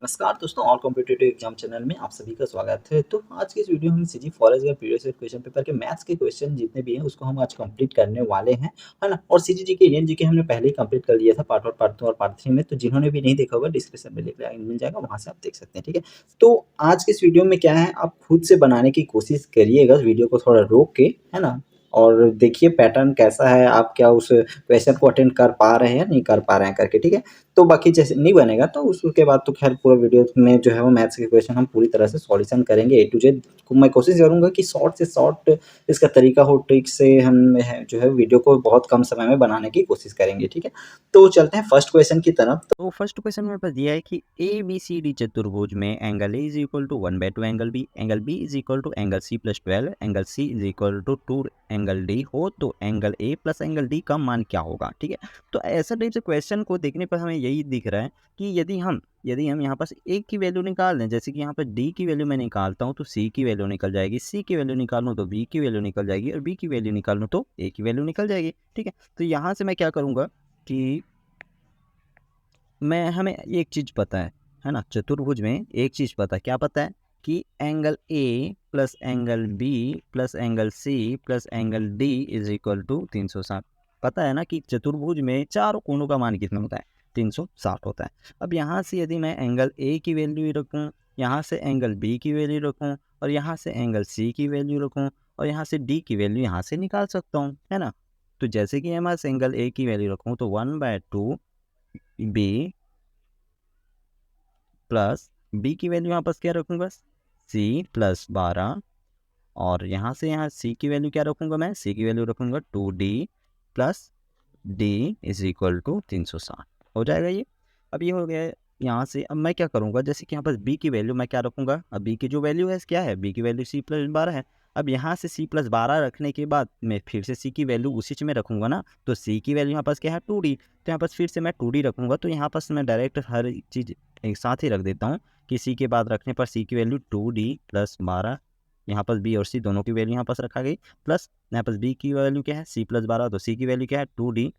नमस्कार दोस्तों, all competitive exam channel में आप सभी का स्वागत है। तो आज की इस वीडियो में हम CG forest guard previous year question paper के मैथ्स के क्वेश्चन जितने भी हैं उसको हम आज कंप्लीट करने वाले हैं, है ना। और सीजी जीके, इंडियन जीके हमने पहले ही कंप्लीट कर लिया था पार्ट 1, पार्ट 2 और पार्ट 3 में। तो जिन्होंने भी नहीं देखा होगा डिस्क्रिप्शन में लिंक मिल जाएगा, वहां से आप देख सकते हैं, ठीक है। तो आज की इस वीडियो में क्या है, आप खुद से बनाने की कोशिश करिएगा, वीडियो को थोड़ा रोक के, है ना। और देखिए पैटर्न कैसा है, आप क्या उस क्वेश्चन को अटेंड कर पा रहे हैं नहीं कर पा रहे हैं करके, ठीक है। तो बाकी जैसे नहीं बनेगा तो उसके बाद तो खैर पूरा वीडियो में जो है वो मैथ्स के क्वेश्चन हम पूरी तरह से सॉल्यूशन करेंगे ए टू जेड। मैं कोशिश करूंगा कि शॉर्ट से शॉर्ट इसका तरीका हो, ट्रिक से हम जो है वीडियो को बहुत कम समय में बनाने की कोशिश करेंगे, ठीक है। तो चलते हैं फर्स्ट क्वेश्चन की तरफ। तो फर्स्ट क्वेश्चन मेरे पास दिया है कि ए बी सी डी चतुर्भुज में angle A is equal to 1/2 angle B is equal to angle C plus 12, angle C is equal to 2 angle D हो तो angle A plus angle D का मान क्या होगा, ठीक है। तो ऐसा टाइप से क्वेश्चन को देखने पर हमें यही दिख रहा है कि यदि हम यहाँ पर ए की वैल्यू निकाल दें, जैसे कि यहाँ पर डी की वैल्यू मैं निकालता हूँ तो सी की वैल्यू निकल जाएगी, सी की वैल्यू निकालूँ तो बी की वैल्यू निकल जाएगी और बी की वैल्यू निकालूँ तो ए की वैल्यू निकल जाएगी, ठीक है। तो यहाँ से मैं क्या करूँगा कि हमें एक चीज़ पता है ना, चतुर्भुज में एक चीज़ पता है, क्या पता है कि angle A plus angle B plus angle C plus angle D is equal to 360। पता है ना कि चतुर्भुज में चारों कोणों का मान कितना होता है, 360 होता है। अब यहाँ से यदि मैं एंगल ए की वैल्यू रखूँ, यहाँ से एंगल बी की वैल्यू रखूँ और यहाँ से एंगल सी की वैल्यू रखूँ और यहाँ से डी की वैल्यू यहाँ से निकाल सकता हूँ, है ना। तो जैसे कि मैं एंगल ए की वैल्यू रखूँ तो 1/2 बी प्लस बी की वैल्यू यहाँ पर क्या रखूँगा, सी प्लस 12 और यहाँ से यहाँ सी की वैल्यू क्या रखूँगा, मैं सी की वैल्यू रखूँगा 2d plus D is equal to 360 हो जाएगा ये। अब ये हो गया यहाँ से। अब मैं क्या करूँगा, जैसे कि यहाँ पर बी की वैल्यू मैं क्या रखूँगा, अब बी की जो वैल्यू है क्या है, बी की वैल्यू सी प्लस 12 है। अब यहाँ से सी प्लस 12 रखने के बाद मैं फिर से सी की वैल्यू उसी में रखूँगा ना, तो सी की वैल्यू यहाँ पर क्या है 2d, तो यहाँ पर फिर से मैं 2d रखूँगा। तो यहाँ पर मैं डायरेक्ट हर चीज़ एक साथ ही रख देता हूँ कि सी के बाद रखने पर सी की वैल्यू 2d प्लस 12, यहाँ पर बी और सी दोनों की वैल्यू यहाँ पर रखा गई, प्लस यहाँ पर बी की वैल्यू क्या है सी प्लस 12, तो सी की वैल्यू क्या है 2d,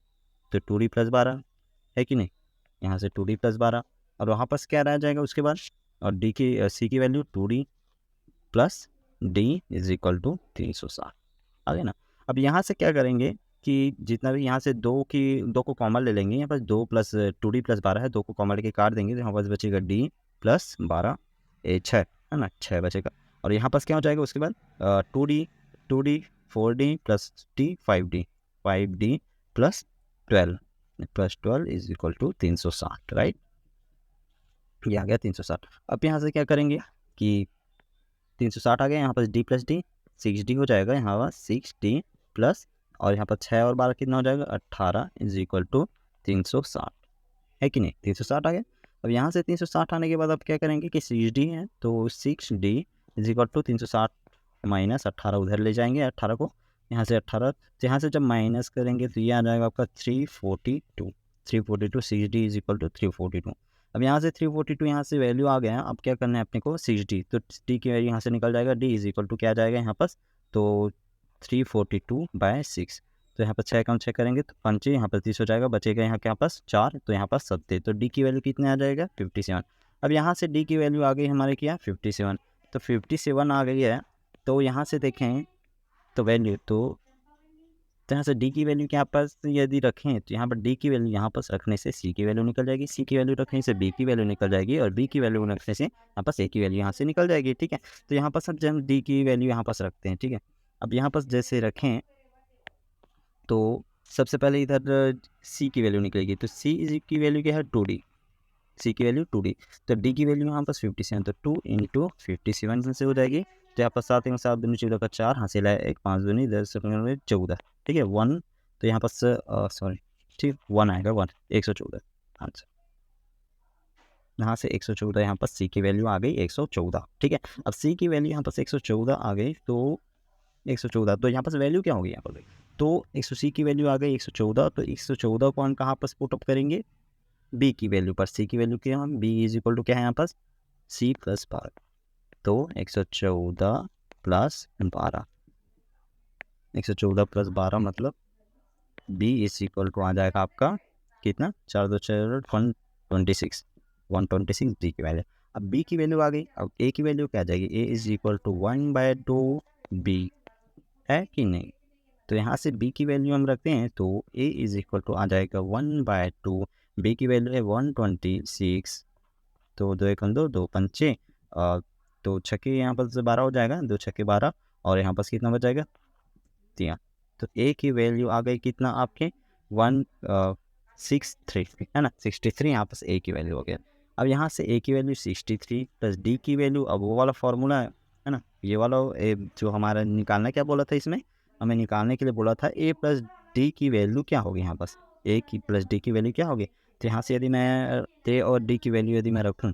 तो 2d प्लस 12 है कि नहीं, यहाँ से 2d प्लस 12 और वहाँ पर क्या रह जाएगा उसके बाद, और डी की सी की value 2d plus D is equal to 360 आ गया ना। अब यहाँ से क्या करेंगे कि जितना भी यहाँ से दो को कॉमन ले लेंगे, यहाँ पर 2 प्लस 2d प्लस 12 है, 2 को कॉमन लेके काट देंगे तो यहाँ पास बचेगा d प्लस 12 6, है ना, 6 बचेगा। और यहाँ पास क्या हो जाएगा उसके बाद 2d 4d plus d 5d plus 12 is equal to 360, right, ये आ गया 360। अब यहाँ से क्या करेंगे कि 360 आ गया, यहाँ पर d प्लस डी 6d हो जाएगा, यहाँ पर 6d प्लस और यहाँ पर 6 और 12 कितना हो जाएगा 18 इज इक्वल टू 360, है कि नहीं, 360 आ गया। अब यहाँ से 360 आने के बाद अब क्या करेंगे कि 6d है तो 6d is equal to 360 minus 18 उधर ले जाएंगे, 18 को यहाँ से 18, यहाँ से जब माइनस करेंगे तो ये आ जाएगा आपका 342 6d इज इक्वल टू 342। अब यहाँ से 342 यहाँ से वैल्यू आ गया, अब क्या करना है अपने को 6d, तो d की वैल्यू यहाँ से निकल जाएगा, d इज इक्वल टू क्या आ जाएगा यहाँ पर, तो 342/6, तो यहाँ पर 6 कम 6 करेंगे तो 5, यहाँ पर 30 हो जाएगा, बचेगा यहाँ के पास 4, तो यहाँ पर 70, तो डी की वैल्यू कितने आ जाएगा 57। अब यहाँ से डी की वैल्यू आ गई हमारे क्या 57, तो 57 आ गई है। तो यहाँ से देखें तो वैल्यू तो यहाँ से डी की वैल्यू के पास यदि रखें तो यहाँ पर डी की वैल्यू यहाँ पास रखने से सी की वैल्यू निकल जाएगी, सी की वैल्यू रखने से बी की वैल्यू निकल जाएगी और बी की वैल्यू रखने से यहाँ पास ए की वैल्यू यहाँ से निकल जाएगी, ठीक है। तो यहाँ पर सब जब डी की वैल्यू यहाँ पास रखते हैं, ठीक है। अब यहाँ पास जैसे रखें तो सबसे पहले इधर सी की वैल्यू निकलेगी, तो सी इज की वैल्यू क्या है 2d, सी की वैल्यू 2d, तो डी की वैल्यू यहाँ पास 57, तो 2 इंटू 57 से हो जाएगी, तो यहाँ पर 7 में 7 दूनी 14 का 4 हासिल है 1 5 दूनी 10 14, ठीक है 1, तो यहाँ पास सॉरी ठीक 1 आएगा 1 114 आंसर, यहाँ से 114 यहाँ पर सी की वैल्यू आ गई 114, ठीक है। अब सी की वैल्यू यहाँ पास 114 आ गई, तो 114 तो यहाँ पास वैल्यू क्या होगी यहाँ पर, तो 100 की वैल्यू आ गई 114, तो 114 को हम कहाँ पर पुट अप करेंगे बी की वैल्यू पर, सी की वैल्यू क्या है बी इज इक्वल टू क्या है यहाँ पास सी प्लस 12, तो 114 प्लस 12, 114 प्लस 12 मतलब बी इज इक्वल टू आ जाएगा आपका कितना 4 2 4 26, 126 डी की वैल्यू। अब बी की वैल्यू आ गई, अब ए की वैल्यू क्या आ जाएगी, ए इज इक्वल टू 1/2 बी, है कि नहीं। तो यहाँ से b की वैल्यू हम रखते हैं तो a इज इक्वल टू आ जाएगा 1/2, b की वैल्यू है 126, तो 2 1 2 2 पंचे, तो छक्के यहाँ पर से 12 हो जाएगा, 2 छक्के 12, और यहाँ पर कितना बच जाएगा 3। तो a की वैल्यू आ गई कितना आपके 163, है ना, 63 यहाँ पर a की वैल्यू हो गया। अब यहाँ से a की वैल्यू 63 प्लस d की वैल्यू, अब वो वाला फॉर्मूला है ना, ये वाला जो हमारा निकालना क्या बोला था, इसमें हमें निकालने के लिए बोला था a प्लस डी की वैल्यू क्या होगी, यहाँ पर a की प्लस डी की वैल्यू क्या होगी। तो यहाँ से यदि मैं a और d की वैल्यू यदि मैं रखूँ,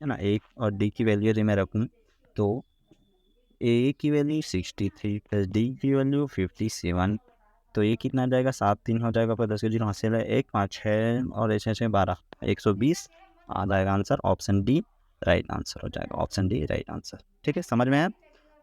है ना, a और d की वैल्यू यदि मैं रखूँ, तो a की वैल्यू 63 प्लस d की वैल्यू 57, तो ये कितना आ जाएगा, 7 3 हो जाएगा, पर 10 के 0 हासिल है 1 5 6 और 6 6 12, 120 आ जाएगा answer, option D right answer हो जाएगा, ऑप्शन डी राइट आंसर। ठीक है, समझ में आया।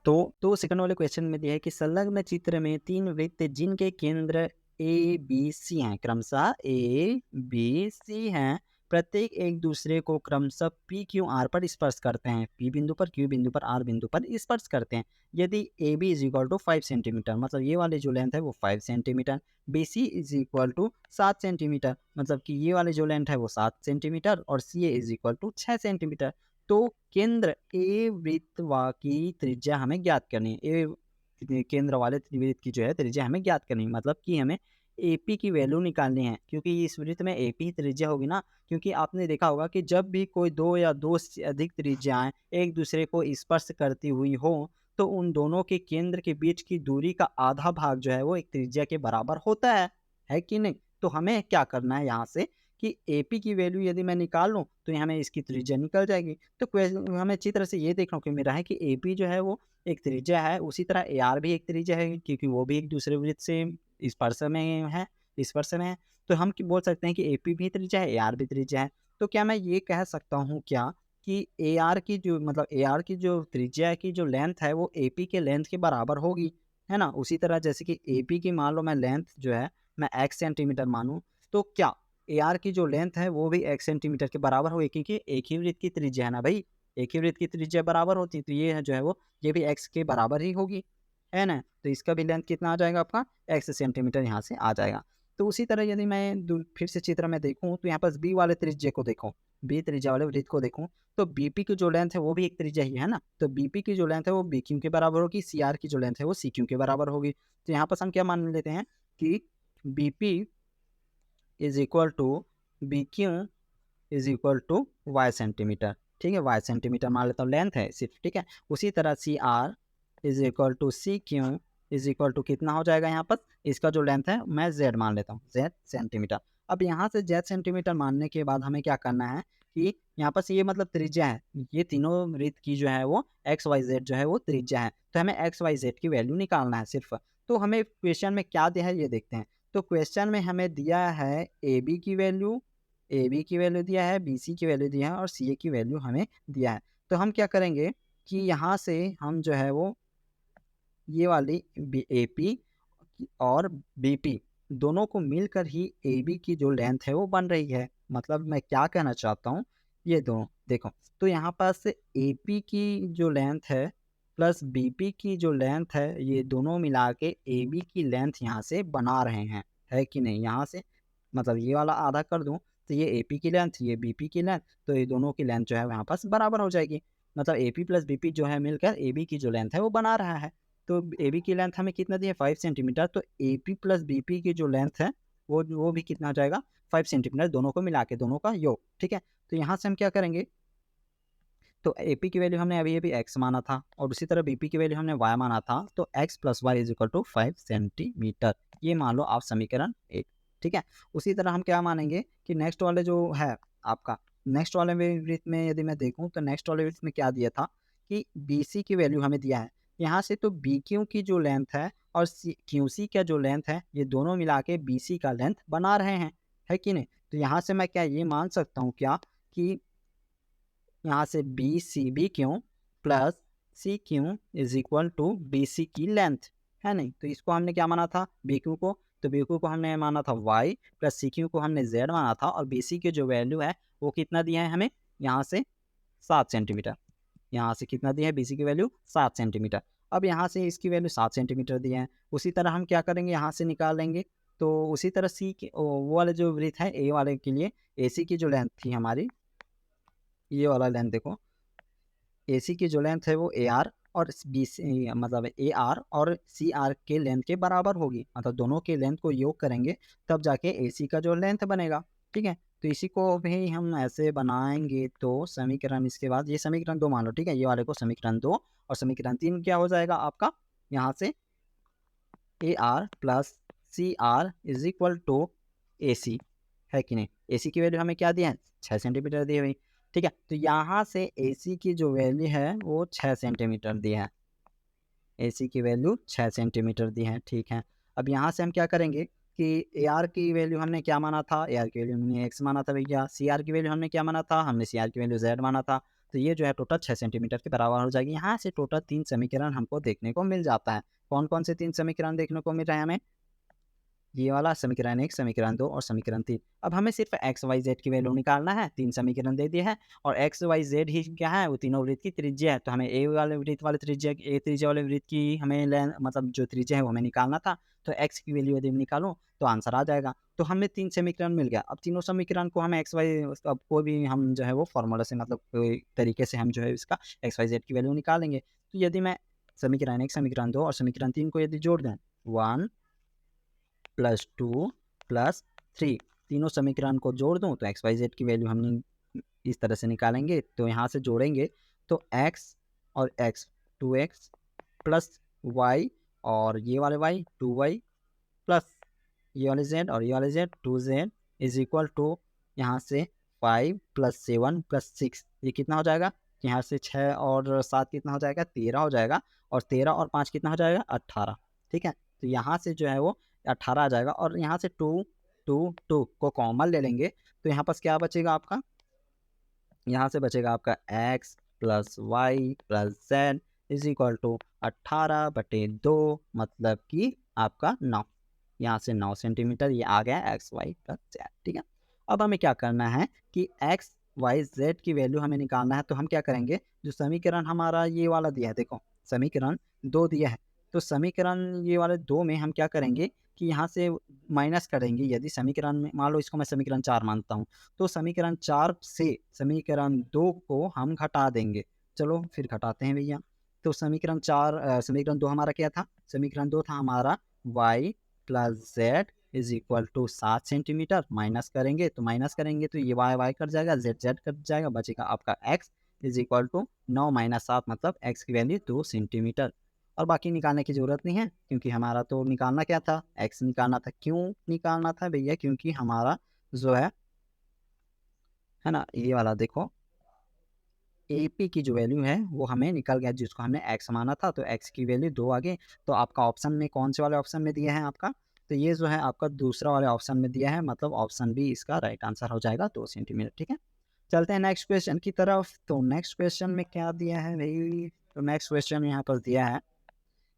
तो सेकंड वाले क्वेश्चन में दिया है कि संलग्न चित्र में 3 वृत्त जिनके केंद्र ए बी सी हैं, क्रमशः ए बी सी हैं, प्रत्येक एक दूसरे को क्रमशः पी क्यू आर पर स्पर्श करते हैं, पी बिंदु पर, क्यू बिंदु पर, आर बिंदु पर स्पर्श करते हैं। यदि A B is equal to 5 centimetre, मतलब ये वाले जो लेंथ है वो 5 centimetre, B C is equal to 7 centimetre, मतलब कि ये वाले जो लेंथ है वो 7 सेंटीमीटर, और सी ए इज इक्वल टू 6 सेंटीमीटर। तो केंद्र ए वृत्त की त्रिज्या हमें ज्ञात करनी है, ए केंद्र वाले वृत्त की जो है त्रिज्या हमें ज्ञात करनी है, मतलब कि हमें AP की वैल्यू निकालनी है, क्योंकि इस वृत्त में AP त्रिज्या होगी ना, क्योंकि आपने देखा होगा कि जब भी कोई दो या दो से अधिक त्रिज्याएं एक दूसरे को स्पर्श करती हुई हो, तो उन दोनों के केंद्र के बीच की दूरी का आधा भाग जो है वो एक त्रिज्या के बराबर होता है कि नहीं। तो हमें क्या करना है यहाँ से कि AP की वैल्यू यदि मैं निकाल लूँ तो हमें इसकी त्रिज्या निकल जाएगी। तो हमें अच्छी तरह से ये देखना कि मेरा है कि AP जो है वो एक त्रिज्या है, उसी तरह AR भी एक त्रिज्या है, क्योंकि वो भी एक दूसरे वृत्त से स्पर्श में है। तो हम बोल सकते हैं कि AP भी त्रिज्या है, AR भी त्रिज्या है। तो क्या मैं ये कह सकता हूँ क्या कि AR की जो मतलब AR की जो त्रिज्या की जो लेंथ है वो AP के लेंथ के बराबर होगी, है ना। उसी तरह जैसे कि AP की मान लो मैं लेंथ जो है मैं x सेंटीमीटर मानूँ, तो क्या AR की जो लेंथ है वो भी x सेंटीमीटर के बराबर होगी, क्योंकि एक ही वृत्त की त्रिज्या है ना भाई, एक ही वृत्त की त्रिज्या बराबर होती है, तो ये है जो है वो ये भी x के बराबर ही होगी, है ना। तो इसका भी लेंथ कितना आ जाएगा आपका x सेंटीमीटर यहाँ से आ जाएगा। तो उसी तरह यदि मैं फिर से चित्र में देखूँ तो यहाँ पर बी वाले त्रिज्या को देखो, बी त्रिज्या वाले वृत्त को देखूँ, तो बीपी की जो लेंथ है वो भी एक त्रिज्या ही है ना, तो बीपी की जो लेंथ है वो BQ के बराबर होगी, CR की जो लेंथ है वो CQ के बराबर होगी। तो यहाँ पर हम क्या मान लेते हैं कि BP is equal to BQ is equal to y centimetre, ठीक है, वाई सेंटीमीटर मान लेता हूँ लेंथ है सिर्फ, ठीक है। उसी तरह CR is equal to CQ is equal to कितना हो जाएगा यहाँ पर, इसका जो लेंथ है मैं Z मान लेता हूँ, Z सेंटीमीटर। अब यहाँ से Z सेंटीमीटर मानने के बाद हमें क्या करना है कि यहाँ पर ये मतलब त्रिज्या है, ये तीनों वृत्त की जो है वो XYZ जो है वो त्रिज्या है, तो हमें XYZ की वैल्यू निकालना है सिर्फ। तो हमें क्वेश्चन में क्या दिया है ये देखते हैं। तो क्वेश्चन में हमें दिया है AB की वैल्यू, AB की वैल्यू दिया है, BC की वैल्यू दिया है और CA की वैल्यू हमें दिया है। तो हम क्या करेंगे कि यहाँ से हम जो है वो ये वाली AP और BP दोनों को मिलकर ही AB की जो लेंथ है वो बन रही है। मतलब मैं क्या कहना चाहता हूँ, ये दोनों देखो, तो यहाँ पास AP की जो लेंथ है प्लस BP की जो लेंथ है, ये दोनों मिला के AB की लेंथ यहाँ से बना रहे हैं, है कि नहीं। यहाँ से मतलब ये वाला आधा कर दूं तो ये AP की लेंथ, ये BP की लेंथ, तो ये दोनों की लेंथ जो है यहाँ पास बराबर हो जाएगी। मतलब AP प्लस BP जो है मिलकर AB की जो लेंथ है वो बना रहा है। तो AB की लेंथ हमें कितना दी है 5 सेंटीमीटर, तो AP प्लस BP की जो लेंथ है वो भी कितना हो जाएगा 5 सेंटीमीटर, दोनों को मिला के दोनों का योग, ठीक है। तो यहाँ से हम क्या करेंगे, तो AP की वैल्यू हमने अभी x माना था और उसी तरह BP की वैल्यू हमने y माना था, तो x plus y is equal to 5 centimetre, ये मान लो आप समीकरण 1, ठीक है। उसी तरह हम क्या मानेंगे कि नेक्स्ट वाले जो है आपका, नेक्स्ट वाले वृत्त में यदि मैं देखूं तो नेक्स्ट वाले वृत्त में क्या दिया था कि BC की वैल्यू हमें दिया है यहाँ से, तो BQ की जो लेंथ है और QC का जो लेंथ है ये दोनों मिला के BC का लेंथ बना रहे हैं, है कि नहीं। तो यहाँ से मैं क्या ये मान सकता हूँ क्या कि यहाँ से B Q plus CQ is equal to BC की लेंथ, है नहीं। तो इसको हमने क्या माना था BQ को, तो BQ को हमने माना था y प्लस CQ को हमने Z माना था, और BC की जो वैल्यू है वो कितना दिया है हमें यहाँ से 7 सेंटीमीटर, यहाँ से कितना दिया है BC की वैल्यू 7 सेंटीमीटर। अब यहाँ से इसकी वैल्यू 7 सेंटीमीटर दी है, उसी तरह हम क्या करेंगे यहाँ से निकालेंगे। तो उसी तरह सी के वो वाले जो वृत्त है ए वाले के लिए AC की जो लेंथ थी हमारी, ये वाला लेंथ देखो, AC की जो लेंथ है वो AR और BC मतलब AR और CR के लेंथ के बराबर होगी, मतलब दोनों के लेंथ को योग करेंगे तब जाके AC का जो लेंथ बनेगा। ठीक है, तो इसी को भी हम ऐसे बनाएंगे। तो समीकरण इसके बाद ये समीकरण 2 मान लो, ठीक है, ये वाले को समीकरण 2, और समीकरण 3 क्या हो जाएगा आपका, यहाँ से AR plus CR is equal to AC, है कि नहीं। AC की वैल्यू हमें क्या दिया है 6 सेंटीमीटर दी हुई। ठीक है, तो यहाँ से AC की जो वैल्यू है वो 6 सेंटीमीटर दी है, AC की वैल्यू 6 सेंटीमीटर दी है। ठीक है, अब यहाँ से हम क्या करेंगे कि AR की वैल्यू हमने क्या माना था, AR की वैल्यू हमने x माना था भैया, CR की वैल्यू हमने क्या माना था, हमने CR की वैल्यू z माना था। तो ये जो है टोटल 6 सेंटीमीटर के बराबर हो जाएगी। यहाँ से टोटल 3 समीकरण हमको देखने को मिल जाता है। कौन कौन से 3 समीकरण देखने को मिल रहे हैं हमें, ये वाला समीकरण 1, समीकरण 2 और समीकरण 3। अब हमें सिर्फ एक्स वाई जेड की वैल्यू निकालना है, 3 समीकरण दे दिए हैं, और एक्स वाई जेड ही क्या है, वो तीनों वृत्त की त्रिज्या है। तो हमें ए वाले वृत्त वाले त्रिज्या, ए त्रिज्या वाले वृत्त की हमें मतलब जो त्रिज्या है वो हमें निकालना था। तो एक्स की वैल्यू यदि निकालो तो आंसर आ जाएगा। तो हमें 3 समीकरण मिल गया। अब तीनों समीकरण को हम एक्स वाई, अब कोई भी हम जो है वो फॉर्मूला से, मतलब कोई तरीके से हम जो है इसका एक्स वाई जेड की वैल्यू निकालेंगे। तो यदि मैं समीकरण 1, समीकरण 2 और समीकरण 3 को यदि जोड़ दें, 1 प्लस 2 प्लस 3, तीनों समीकरण को जोड़ दूं तो एक्स वाई जेड की वैल्यू हम इस तरह से निकालेंगे। तो यहाँ से जोड़ेंगे तो x और x 2x प्लस y और ये वाले y 2y प्लस ये वाले z और ये वाले z 2z is equal to यहाँ से 5 प्लस 7 प्लस 6, ये कितना हो जाएगा, यहाँ से 6 और 7 कितना हो जाएगा 13 हो जाएगा, और 13 और 5 कितना हो जाएगा 18। ठीक है, तो यहाँ से जो है वो 18 आ जाएगा, और यहाँ से 2 2 2 को कॉमन ले लेंगे तो यहाँ पास क्या बचेगा आपका, यहाँ से बचेगा आपका x plus y plus z is equal to 18/2, मतलब कि आपका 9, यहाँ से 9 सेंटीमीटर ये आ गया एक्स वाई प्लस जेड। ठीक है, अब हमें क्या करना है कि एक्स वाई जेड की वैल्यू हमें निकालना है। तो हम क्या करेंगे, जो समीकरण हमारा ये वाला दिया है, देखो समीकरण 2 दिया है, तो समीकरण ये वाले 2 में हम क्या करेंगे कि यहाँ से माइनस करेंगे। यदि समीकरण में मान लो इसको मैं समीकरण 4 मानता हूँ, तो समीकरण 4 से समीकरण 2 को हम घटा देंगे। चलो फिर घटाते हैं भैया। तो समीकरण 2 हमारा क्या था, समीकरण 2 था हमारा y plus z is equal to 7 centimetre, minus करेंगे तो ये y कट जाएगा, z कट जाएगा, बचेगा आपका x is equal to 9 minus 7, मतलब x की वैल्यू 2 सेंटीमीटर। और बाकी निकालने की ज़रूरत नहीं है, क्योंकि हमारा तो निकालना क्या था, x निकालना था। क्यों निकालना था भैया, क्योंकि हमारा जो है ना, ये वाला देखो AP की जो वैल्यू है वो हमें निकल गया, जिसको हमने x माना था, तो x की वैल्यू 2 आ गई। तो आपका ऑप्शन में कौन से वाले ऑप्शन में दिया है आपका, तो ये जो है आपका दूसरा वाले ऑप्शन में दिया है, मतलब ऑप्शन बी इसका राइट आंसर हो जाएगा, 2 सेंटीमीटर। ठीक है, चलते हैं नेक्स्ट क्वेश्चन की तरफ। तो नेक्स्ट क्वेश्चन में क्या दिया है भाई, तो नेक्स्ट क्वेश्चन यहाँ पर दिया है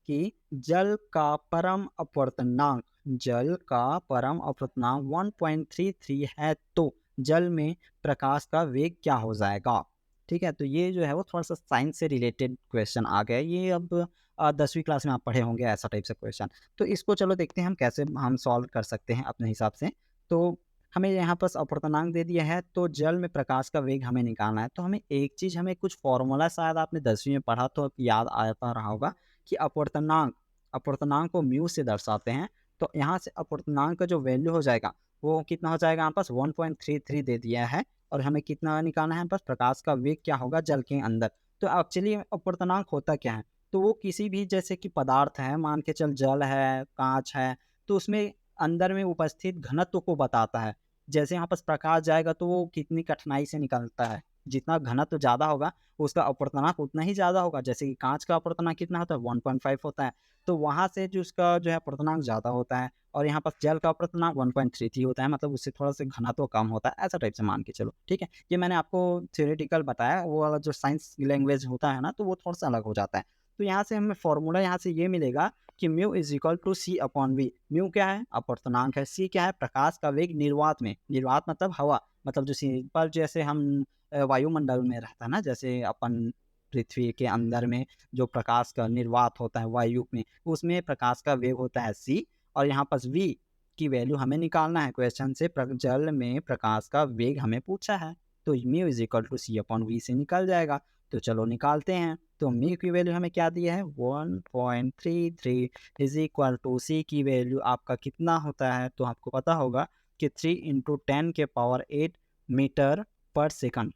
कि जल का परम अपवर्तनांक, 1.33 है, तो जल में प्रकाश का वेग क्या हो जाएगा। ठीक है, तो ये जो है वो थोड़ा सा साइंस से रिलेटेड क्वेश्चन आ गया। ये अब 10वीं क्लास में आप पढ़े होंगे ऐसा टाइप से क्वेश्चन। तो इसको चलो देखते हैं हम कैसे हम सॉल्व कर सकते हैं अपने हिसाब से। तो हमें यहाँ पर अपवर्तनांक दे दिया है, तो जल में प्रकाश का वेग हमें निकालना है। तो हमें एक चीज़, हमें कुछ फॉर्मूला शायद आपने 10वीं में पढ़ा तो याद आता रहा होगा कि अपवर्तनांक को म्यू से दर्शाते हैं। तो यहाँ से अपवर्तनांक का जो वैल्यू हो जाएगा वो कितना हो जाएगा, यहाँ पास 1.33 दे दिया है, और हमें कितना निकालना है, बस प्रकाश का वेग क्या होगा जल के अंदर। तो एक्चुअली अपवर्तनांक होता क्या है, तो वो किसी भी जैसे कि पदार्थ है, मान के चल जल है, कांच है, तो उसमें अंदर में उपस्थित घनत्व को बताता है। जैसे यहाँ पास प्रकाश जाएगा तो वो कितनी कठिनाई से निकलता है, जितना घनत्व ज़्यादा होगा उसका अपवर्तनांक उतना ही ज़्यादा होगा। जैसे कि कांच का अपवर्तनांक कितना होता है 1.5 होता है, तो वहाँ से जो उसका जो है अपवर्तनांक ज़्यादा होता है, और यहाँ पर जल का अपवर्तनांक 1.33 होता है, मतलब उससे थोड़ा सा घनत्व कम होता है, ऐसा टाइप से मान के चलो। ठीक है, ये मैंने आपको थ्योरेटिकल बताया, वो वाला जो साइंस लैंग्वेज होता है ना, तो वो थोड़ा सा अलग हो जाता है। तो यहाँ से हमें फॉर्मूला यहाँ से ये मिलेगा कि mu is equal to c upon v. Mu क्या है, अपवर्तनांक है, सी क्या है, प्रकाश का वेग निर्वात में, निर्वात मतलब हवा, मतलब जो सिंपल जैसे हम वायुमंडल में रहता है ना, जैसे अपन पृथ्वी के अंदर में जो प्रकाश का निर्वात होता है वायु में, उसमें प्रकाश का वेग होता है c, और यहाँ पर v की वैल्यू हमें निकालना है क्वेश्चन से। जल में प्रकाश का वेग हमें पूछा है, तो mu is equal to c upon v से निकल जाएगा। तो चलो निकालते हैं। तो म्यू की वैल्यू हमें क्या दिया है 1.33 इज इक्वल टू सी की वैल्यू आपका कितना होता है, तो आपको पता होगा कि 3 इंटू 10⁸ मीटर पर सेकंड,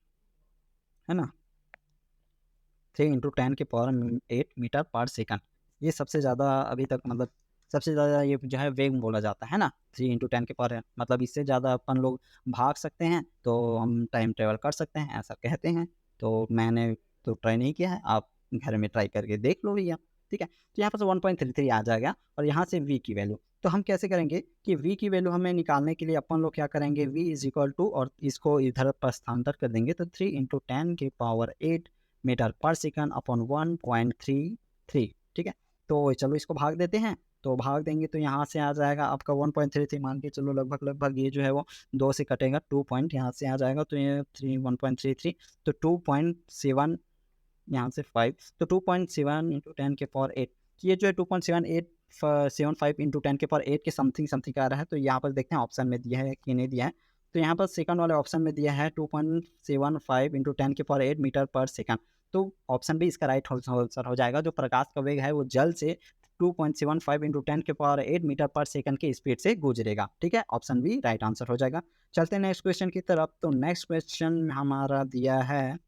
है ना। 3 इंटू 10⁸ मीटर पर सेकंड, ये सबसे ज़्यादा अभी तक मतलब सबसे ज़्यादा ये जो है वेग बोला जाता है ना। 3 इंटू 10⁸ मतलब इससे ज़्यादा अपन लोग भाग सकते हैं तो हम टाइम ट्रेवल कर सकते हैं, ऐसा कहते हैं। तो मैंने तो ट्राई नहीं किया है, आप घर में ट्राई करके देख लो भैया, ठीक है। तो यहाँ पर 1.33 आ जाएगा, और यहाँ से v की वैल्यू तो हम कैसे करेंगे कि v की वैल्यू हमें निकालने के लिए अपन लोग क्या करेंगे, v इज इक्वल टू, और इसको इधर प्रस्थानांतर कर देंगे तो 3 इंटू 10⁸ मीटर पर सेकंड अपॉन 1.33, ठीक है। तो चलो इसको भाग देते हैं, तो भाग देंगे तो यहाँ से आ जाएगा आपका 1.33, मान के चलो लगभग लगभग ये जो है वो 2 से कटेगा, 2 पॉइंट यहाँ से आ जाएगा, तो ये 1.33, तो 2.7 यहाँ से 5, तो 2.7 इंटू 10⁸8, ये जो है 2.7875 इंटू 10⁸8 के समथिंग समथिंग आ रहा है। तो यहाँ पर देखते हैं ऑप्शन में दिया है कि नहीं दिया है। तो यहाँ पर सेकंड वाले ऑप्शन में दिया है 2.75 इंटू 10⁸ मीटर पर सेकंड, तो ऑप्शन भी इसका राइट आंसर हो जाएगा। जो प्रकाश का वेग है वो जल से 2.75 इंटू 10⁸ मीटर पर सेकंड की स्पीड से गुजरेगा, ठीक है। ऑप्शन भी राइट आंसर हो जाएगा। चलते हैं नेक्स्ट क्वेश्चन की तरफ। तो नेक्स्ट क्वेश्चन हमारा दिया है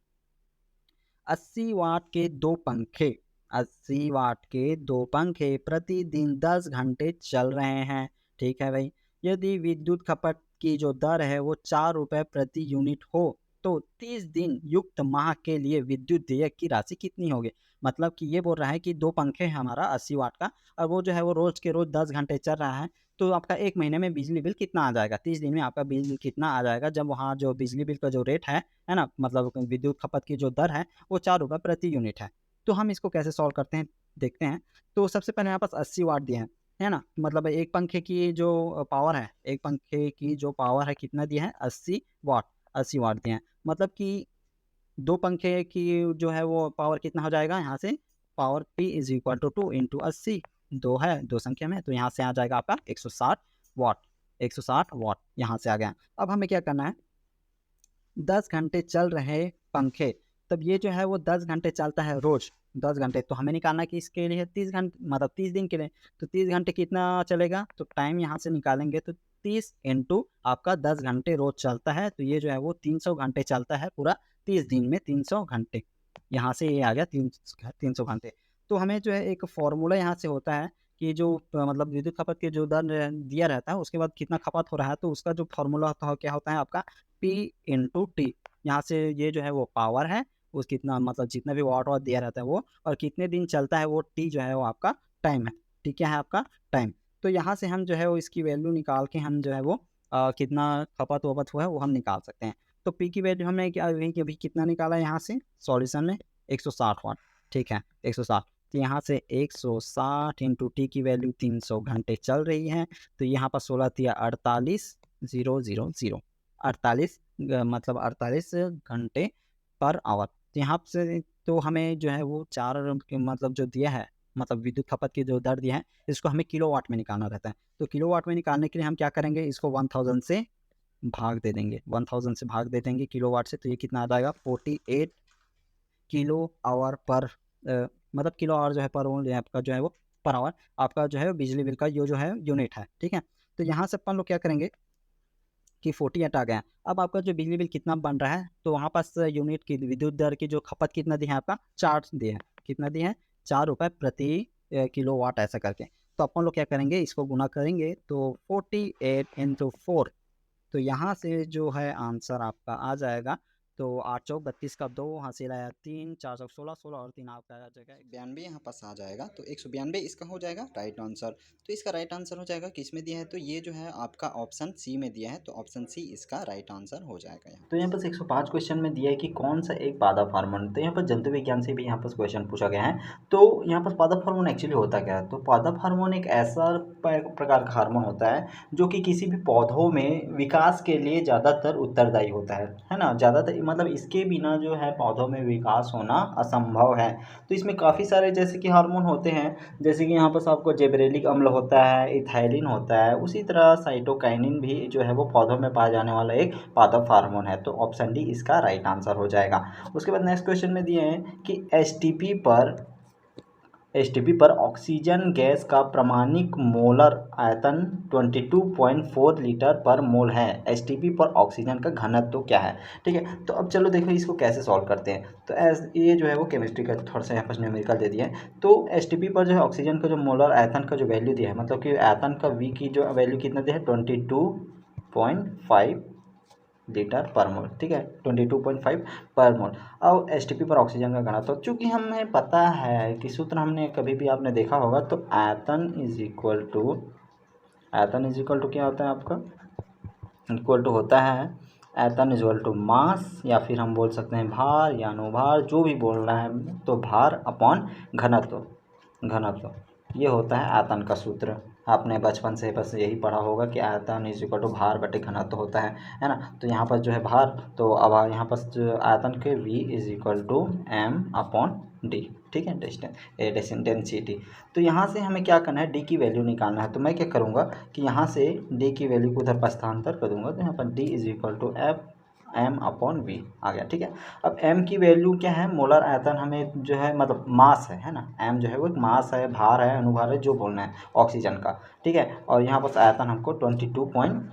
80 वाट के दो पंखे, 80 वाट के दो पंखे प्रतिदिन 10 घंटे चल रहे हैं, ठीक है भाई। यदि विद्युत खपत की जो दर है वो 4 रुपए प्रति यूनिट हो, तो 30 दिन युक्त माह के लिए विद्युत देय की राशि कितनी होगी। मतलब कि ये बोल रहा है कि दो पंखे है हमारा 80 वाट का, और वो जो है वो रोज के रोज 10 घंटे चल रहा है, तो आपका एक महीने में बिजली बिल कितना आ जाएगा, 30 दिन में आपका बिल कितना आ जाएगा, जब वहाँ जो बिजली बिल का जो रेट है ना, मतलब विद्युत खपत की जो दर है वो 4 रुपये प्रति यूनिट है। तो हम इसको कैसे सॉल्व करते हैं, देखते हैं। तो सबसे पहले यहाँ पास 80 वाट दिए हैं, है ना। मतलब एक पंखे की जो पावर है, एक पंखे की जो पावर है कितना दिया है 80 वाट, 80 वाट दिए हैं। मतलब कि दो पंखे की जो है वो पावर कितना हो जाएगा, यहाँ से power P is equal to 2 into 80, दो है, दो संख्या में, तो यहाँ से आ जाएगा आपका 160 वाट, 160 वाट यहाँ से आ गया। अब हमें क्या करना है, 10 घंटे चल रहे पंखे, तब ये जो है वो 10 घंटे चलता है रोज, 10 घंटे, तो हमें निकालना कि इसके लिए 30 घंटे मतलब 30 दिन के लिए, तो 30 घंटे कितना चलेगा, तो टाइम यहाँ से निकालेंगे तो 30 इंटू आपका 10 घंटे रोज चलता है, तो ये जो है वो 300 घंटे चलता है पूरा 30 दिन में, 300 घंटे, यहाँ से ये आ गया 300 घंटे। तो हमें जो है एक फॉर्मूला यहाँ से होता है कि जो मतलब विद्युत खपत के जो दर दिया रहता है उसके बाद कितना खपत हो रहा है, तो उसका जो फॉर्मूला होता है क्या होता है आपका P इंटू टी। यहाँ से ये जो है वो पावर है, उस कितना मतलब जितना भी वाट दिया रहता है वो, और कितने दिन चलता है वो टी जो है वो आपका टाइम है, ठीक क्या है आपका टाइम। तो यहाँ से हम जो है वो इसकी वैल्यू निकाल के हम जो है वो कितना खपत वपत हुआ है वो हम निकाल सकते हैं। तो पी की वैल्यू हमने क्या अभी कितना निकाला है यहाँ से सॉल्यूशन में 160 वाट, ठीक है 160। तो यहाँ से 160 इंटू टी की वैल्यू 300 घंटे चल रही है, तो यहाँ पर 16 तिया 48,000, 48 मतलब 48 घंटे पर आवर। तो यहाँ से तो हमें जो है वो चार मतलब जो दिया है, मतलब विद्युत खपत की जो दर दिया है, इसको हमें किलोवाट में निकालना रहता है। तो किलोवाट में निकालने के लिए हम क्या करेंगे, इसको 1000 से भाग दे देंगे, 1000 से भाग दे देंगे किलोवाट से, तो ये कितना आ जाएगा 48 किलो आवर पर मतलब किलो आवर जो है पर आपका जो है वो पर आवर आपका जो है बिजली बिल का ये जो है यूनिट है, ठीक है। तो यहाँ से अपन लोग क्या करेंगे कि 48 आ गया। अब आपका जो बिजली बिल कितना बन रहा है, तो वहाँ पास यूनिट की विद्युत दर की जो खपत कितना दिया है आपका 4 दिया है, कितना दिया है 4 रुपये प्रति किलो वाट ऐसा करके। तो अपन लोग क्या करेंगे, इसको गुना करेंगे तो 48 इंटू 4, तो यहाँ से जो है आंसर आपका आ जाएगा तो 8 चौक 32 का 2 हासिल आया 3, 4 चौक 16, 16 और 3 आपका आ जाएगा 92 यहाँ पास आ जाएगा, तो 192 इसका हो जाएगा राइट आंसर। तो इसका राइट आंसर हो जाएगा किस में दिया है, तो ये जो है आपका ऑप्शन सी में दिया है, तो ऑप्शन सी इसका राइट आंसर हो जाएगा यहाँ। तो यहाँ पर 105 क्वेश्चन में दिया है कि कौन सा एक पादप हार्मोन, तो यहाँ पर जंतु विज्ञान से भी यहाँ पर क्वेश्चन पूछा गया है। तो यहाँ पर पादप हार्मोन एक्चुअली होता क्या है, तो पादप हार्मोन एक ऐसा प्रकार का हार्मोन होता है जो कि किसी भी पौधों में विकास के लिए ज़्यादातर उत्तरदायी होता है ना। ज़्यादातर मतलब इसके बिना जो है पौधों में विकास होना असंभव है। तो इसमें काफ़ी सारे जैसे कि हार्मोन होते हैं, जैसे कि यहाँ पर आपको जेबरेलिक अम्ल होता है, इथाइलिन होता है, उसी तरह साइटोकाइनिन भी जो है वो पौधों में पाया जाने वाला एक पादप हार्मोन है। तो ऑप्शन डी इसका राइट आंसर हो जाएगा। उसके बाद नेक्स्ट क्वेश्चन में दिए हैं कि एसटीपी पर ऑक्सीजन गैस का प्रामाणिक मोलर आयतन 22.4 लीटर पर मोल है। एसटीपी पर ऑक्सीजन का घनत्व तो क्या है, ठीक है। तो अब चलो देखो इसको कैसे सॉल्व करते हैं। तो ये जो है वो केमिस्ट्री का थोड़ा सा यहाँ पर न्यूमेरिकल दे दिया है। तो एसटीपी पर जो है ऑक्सीजन का जो मोलर आयतन का जो वैल्यू दिया है, मतलब कि आयतन का वी की जो वैल्यू कितना दिया है 22.5 लीटर पर मोल, ठीक है, 22.5 पर मोल। अब एसटीपी पर ऑक्सीजन का घनत्व, तो चूँकि हमें पता है कि सूत्र हमने कभी भी आपने देखा होगा, तो आयतन इज इक्वल टू क्या होता है आपका, इक्वल टू होता है आयतन इज इक्वल टू मास, या फिर हम बोल सकते हैं भार या अनुभार, जो भी बोलना है, तो भार अपॉन घनत्व ये होता है आयतन का सूत्र। आपने बचपन से बस यही पढ़ा होगा कि आयतन इज इक्वल टू भार बटे घनत्व होता है ना। तो यहाँ पर जो है भार, तो अब यहाँ पर जो आयतन के v is equal to m upon d, ठीक है, डेंसिटी। तो यहाँ से हमें क्या करना है, d की वैल्यू निकालना है। तो मैं क्या करूँगा कि यहाँ से d की वैल्यू को उधर प्रस्थानांतर कर दूँगा, तो यहाँ पर d is equal to m upon V आ गया, ठीक है। अब m की वैल्यू क्या है, मोलर आयतन हमें जो है मतलब मास है ना, m जो है वो एक मास है, भार है, अनुभार है, जो बोलना है ऑक्सीजन का, ठीक है। और यहाँ पर आयतन हमको 22 पॉइंट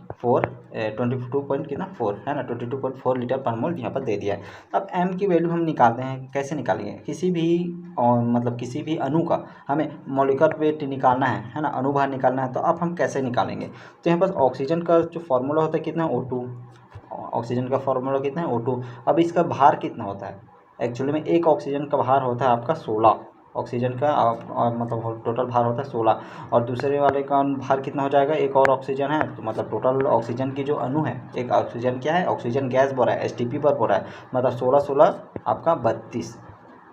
कितना 4 है ना, 22.4 लीटर पर मोल यहाँ पर दे दिया है। अब m की वैल्यू हम निकालते हैं, कैसे निकालेंगे, किसी भी मतलब किसी भी अणु का हमें मॉलिक्यूलर वेट निकालना है ना, अणुभार निकालना है। तो अब हम कैसे निकालेंगे, तो यहाँ पर ऑक्सीजन का जो फॉर्मूला होता है कितना O2, ऑक्सीजन का फॉर्मूला कितना है O2। अब इसका भार कितना होता है, एक्चुअली में एक ऑक्सीजन का भार होता है आपका 16 ऑक्सीजन का, मतलब टोटल भार होता है 16, और दूसरे वाले का भार कितना हो जाएगा, एक और ऑक्सीजन है, तो मतलब टोटल ऑक्सीजन की जो अणु है, एक ऑक्सीजन क्या है, ऑक्सीजन गैस बोल रहा है, एसटीपी पर बोल रहा है, मतलब 16 आपका 32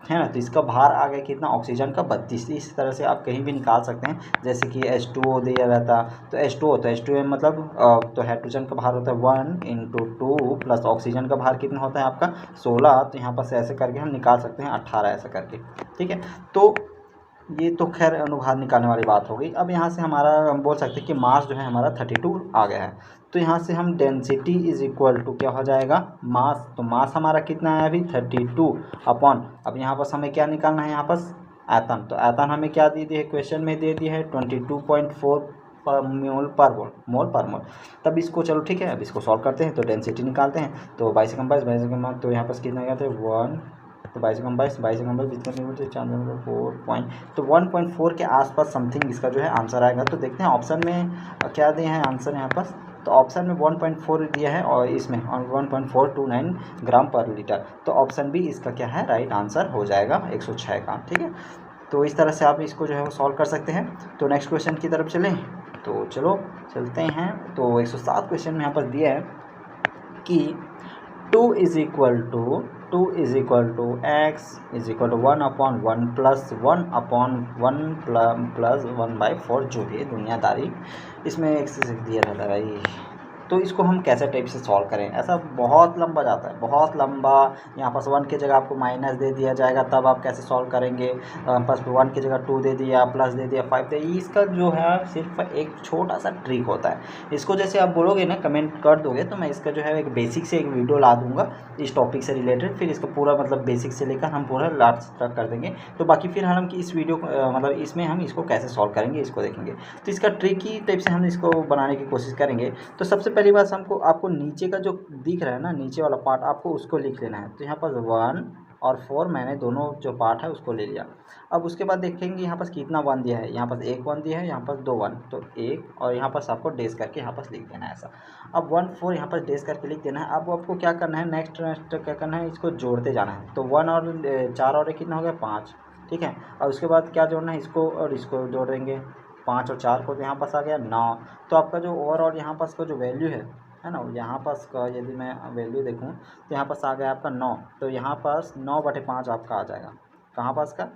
है ना। तो इसका भार आ गया कितना, ऑक्सीजन का 32। इस तरह से आप कहीं भी निकाल सकते हैं, जैसे कि H2O दिया रहता, तो H2O मतलब तो हाइड्रोजन का भार होता है 1 × 2 प्लस ऑक्सीजन का भार कितना होता है आपका 16। तो यहाँ पर से ऐसे करके हम निकाल सकते हैं 18 ऐसे करके, ठीक है। तो ये तो खैर अनुभार निकालने वाली बात हो गई। अब यहाँ से हमारा हम बोल सकते हैं कि मास जो है हमारा 32 आ गया है। तो यहाँ से हम डेंसिटी इज इक्वल टू क्या हो जाएगा, मास, तो मास हमारा कितना है अभी 32 अपॉन, अब यहाँ पर हमें क्या निकालना है, यहाँ पर आयतन, तो आयतन हमें क्या दे दी है, क्वेश्चन में दे दी है 22.4 मोल पर मोल। तब इसको चलो ठीक है, अब इसको सॉल्व करते हैं, तो डेंसिटी निकालते हैं। तो 22 तो यहाँ पर कितना गया था 1, तो 22 जितने 4 पॉइंट, तो 1.4 के आसपास समथिंग इसका जो है आंसर आएगा। तो देखते हैं ऑप्शन में क्या दिए हैं आंसर यहाँ पर, तो ऑप्शन में 1.4 दिया है और इसमें 1.429 ग्राम पर लीटर। तो ऑप्शन बी इसका क्या है, राइट आंसर हो जाएगा 106 का, ठीक है। तो इस तरह से आप इसको जो है वो सॉल्व कर सकते हैं। तो नेक्स्ट क्वेश्चन की तरफ चलें, तो चलो चलते हैं। तो 107 क्वेश्चन में यहाँ पर दिया है कि 2 is equal to x is equal to 1/1 plus 1/1 plus 1/4, जो भी है दुनियादारी इसमें एक से दिया रहता है भाई। तो इसको हम कैसे टाइप से सॉल्व करें, ऐसा बहुत लंबा जाता है, बहुत लंबा। यहाँ पर 1 की जगह आपको माइनस दे दिया जाएगा, तब आप कैसे सॉल्व करेंगे, बस 1 की जगह 2 दे दिया, प्लस दे दिया 5 दे, इसका जो है सिर्फ एक छोटा सा ट्रिक होता है। इसको जैसे आप बोलोगे ना, कमेंट कर दोगे, तो मैं इसका जो है एक बेसिक से एक वीडियो ला दूंगा इस टॉपिक से रिलेटेड, फिर इसका पूरा मतलब बेसिक से लेकर हम पूरा लास्ट तक कर देंगे। तो बाकी फिर हम कि इस वीडियो मतलब इसमें हम इसको कैसे सॉल्व करेंगे इसको देखेंगे। तो इसका ट्रिकी टाइप से हम इसको बनाने की कोशिश करेंगे। तो सबसे पहली बात आपको नीचे का जो दिख रहा है ना, नीचे वाला पार्ट, आपको उसको लिख लेना है। तो यहाँ पर 1 और 4 मैंने दोनों जो पार्ट है उसको ले लिया। अब उसके बाद देखेंगे यहाँ पर कितना 1 दिया है, यहाँ पर 1 1 दिया है, यहाँ पर 2 1, तो 1 और यहाँ पर आपको डेश करके यहाँ पर लिख देना है ऐसा। अब 1 4 यहाँ पर डेश करके लिख देना है। अब आपको क्या करना है, नेक्स्ट क्या करना है, इसको जोड़ते जाना है। तो 1 और 4 और 1 कितना हो गया 5, ठीक है। और उसके बाद क्या जोड़ना है, इसको और इसको जोड़ देंगे, 5 और 4 को, तो यहाँ पास आ गया 9। तो आपका जो ओवरऑल यहाँ पास का जो वैल्यू है ना, यहाँ पास का यदि मैं वैल्यू देखूँ तो यहाँ पास आ गया आपका 9। तो यहाँ पास 9/5 आपका आ जाएगा। कहाँ पास का,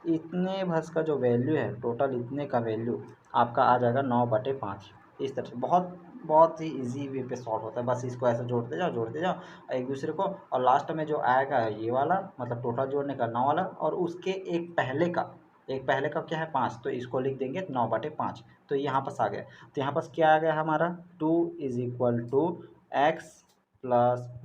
इतने भस का जो वैल्यू है, टोटल इतने का वैल्यू आपका आ जाएगा 9/5। इस तरह से बहुत बहुत ही इजी वे पे सॉल्व होता है। बस इसको ऐसे जोड़ते जाओ एक दूसरे को, और लास्ट में जो आएगा ये वाला, मतलब टोटल जोड़ने का 9 वाला, और उसके एक पहले का क्या है 5, तो इसको लिख देंगे 9/5। तो यहाँ पास आ गया। तो यहाँ पास क्या आ गया हमारा, 2 = x +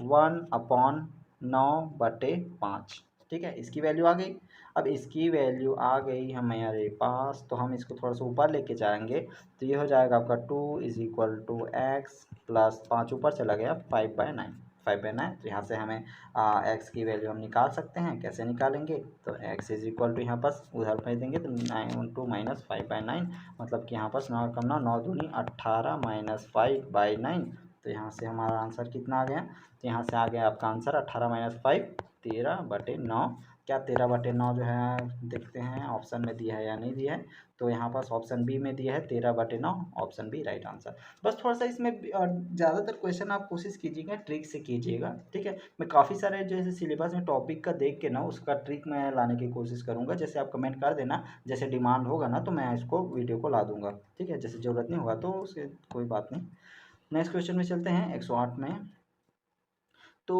1/9/5, ठीक है। इसकी वैल्यू आ गई। अब इसकी वैल्यू आ गई हमारे पास, तो हम इसको थोड़ा सा ऊपर लेके जाएंगे, तो ये हो जाएगा आपका 2 = x + 5 ऊपर चला गया 5/9, 5/9। तो यहाँ से हमें x की वैल्यू हम निकाल सकते हैं। कैसे निकालेंगे, तो x = यहाँ पास उधर भेज देंगे, तो 9 - 5/9, मतलब कि यहाँ पास 9 कम 9 9 दूनी 18 - 5/9। तो यहाँ से हमारा आंसर कितना आ गया, तो यहाँ से आ गया आपका आंसर 18 - 5 13/9। क्या 13/9 जो है, देखते हैं ऑप्शन में दिया है या नहीं दिया है। तो यहाँ पास ऑप्शन बी में दिया है 13/9, ऑप्शन बी राइट आंसर। बस थोड़ा सा इसमें ज़्यादातर क्वेश्चन आप कोशिश कीजिएगा ट्रिक से कीजिएगा, ठीक है। मैं काफ़ी सारे जैसे सिलेबस में टॉपिक का देख के ना उसका ट्रिक मैं लाने की कोशिश करूँगा। जैसे आप कमेंट कर देना, जैसे डिमांड होगा ना तो मैं इसको वीडियो को ला दूंगा, ठीक है। जैसे ज़रूरत नहीं होगा तो उसके कोई बात नहीं। नेक्स्ट क्वेश्चन में चलते हैं 108 में। तो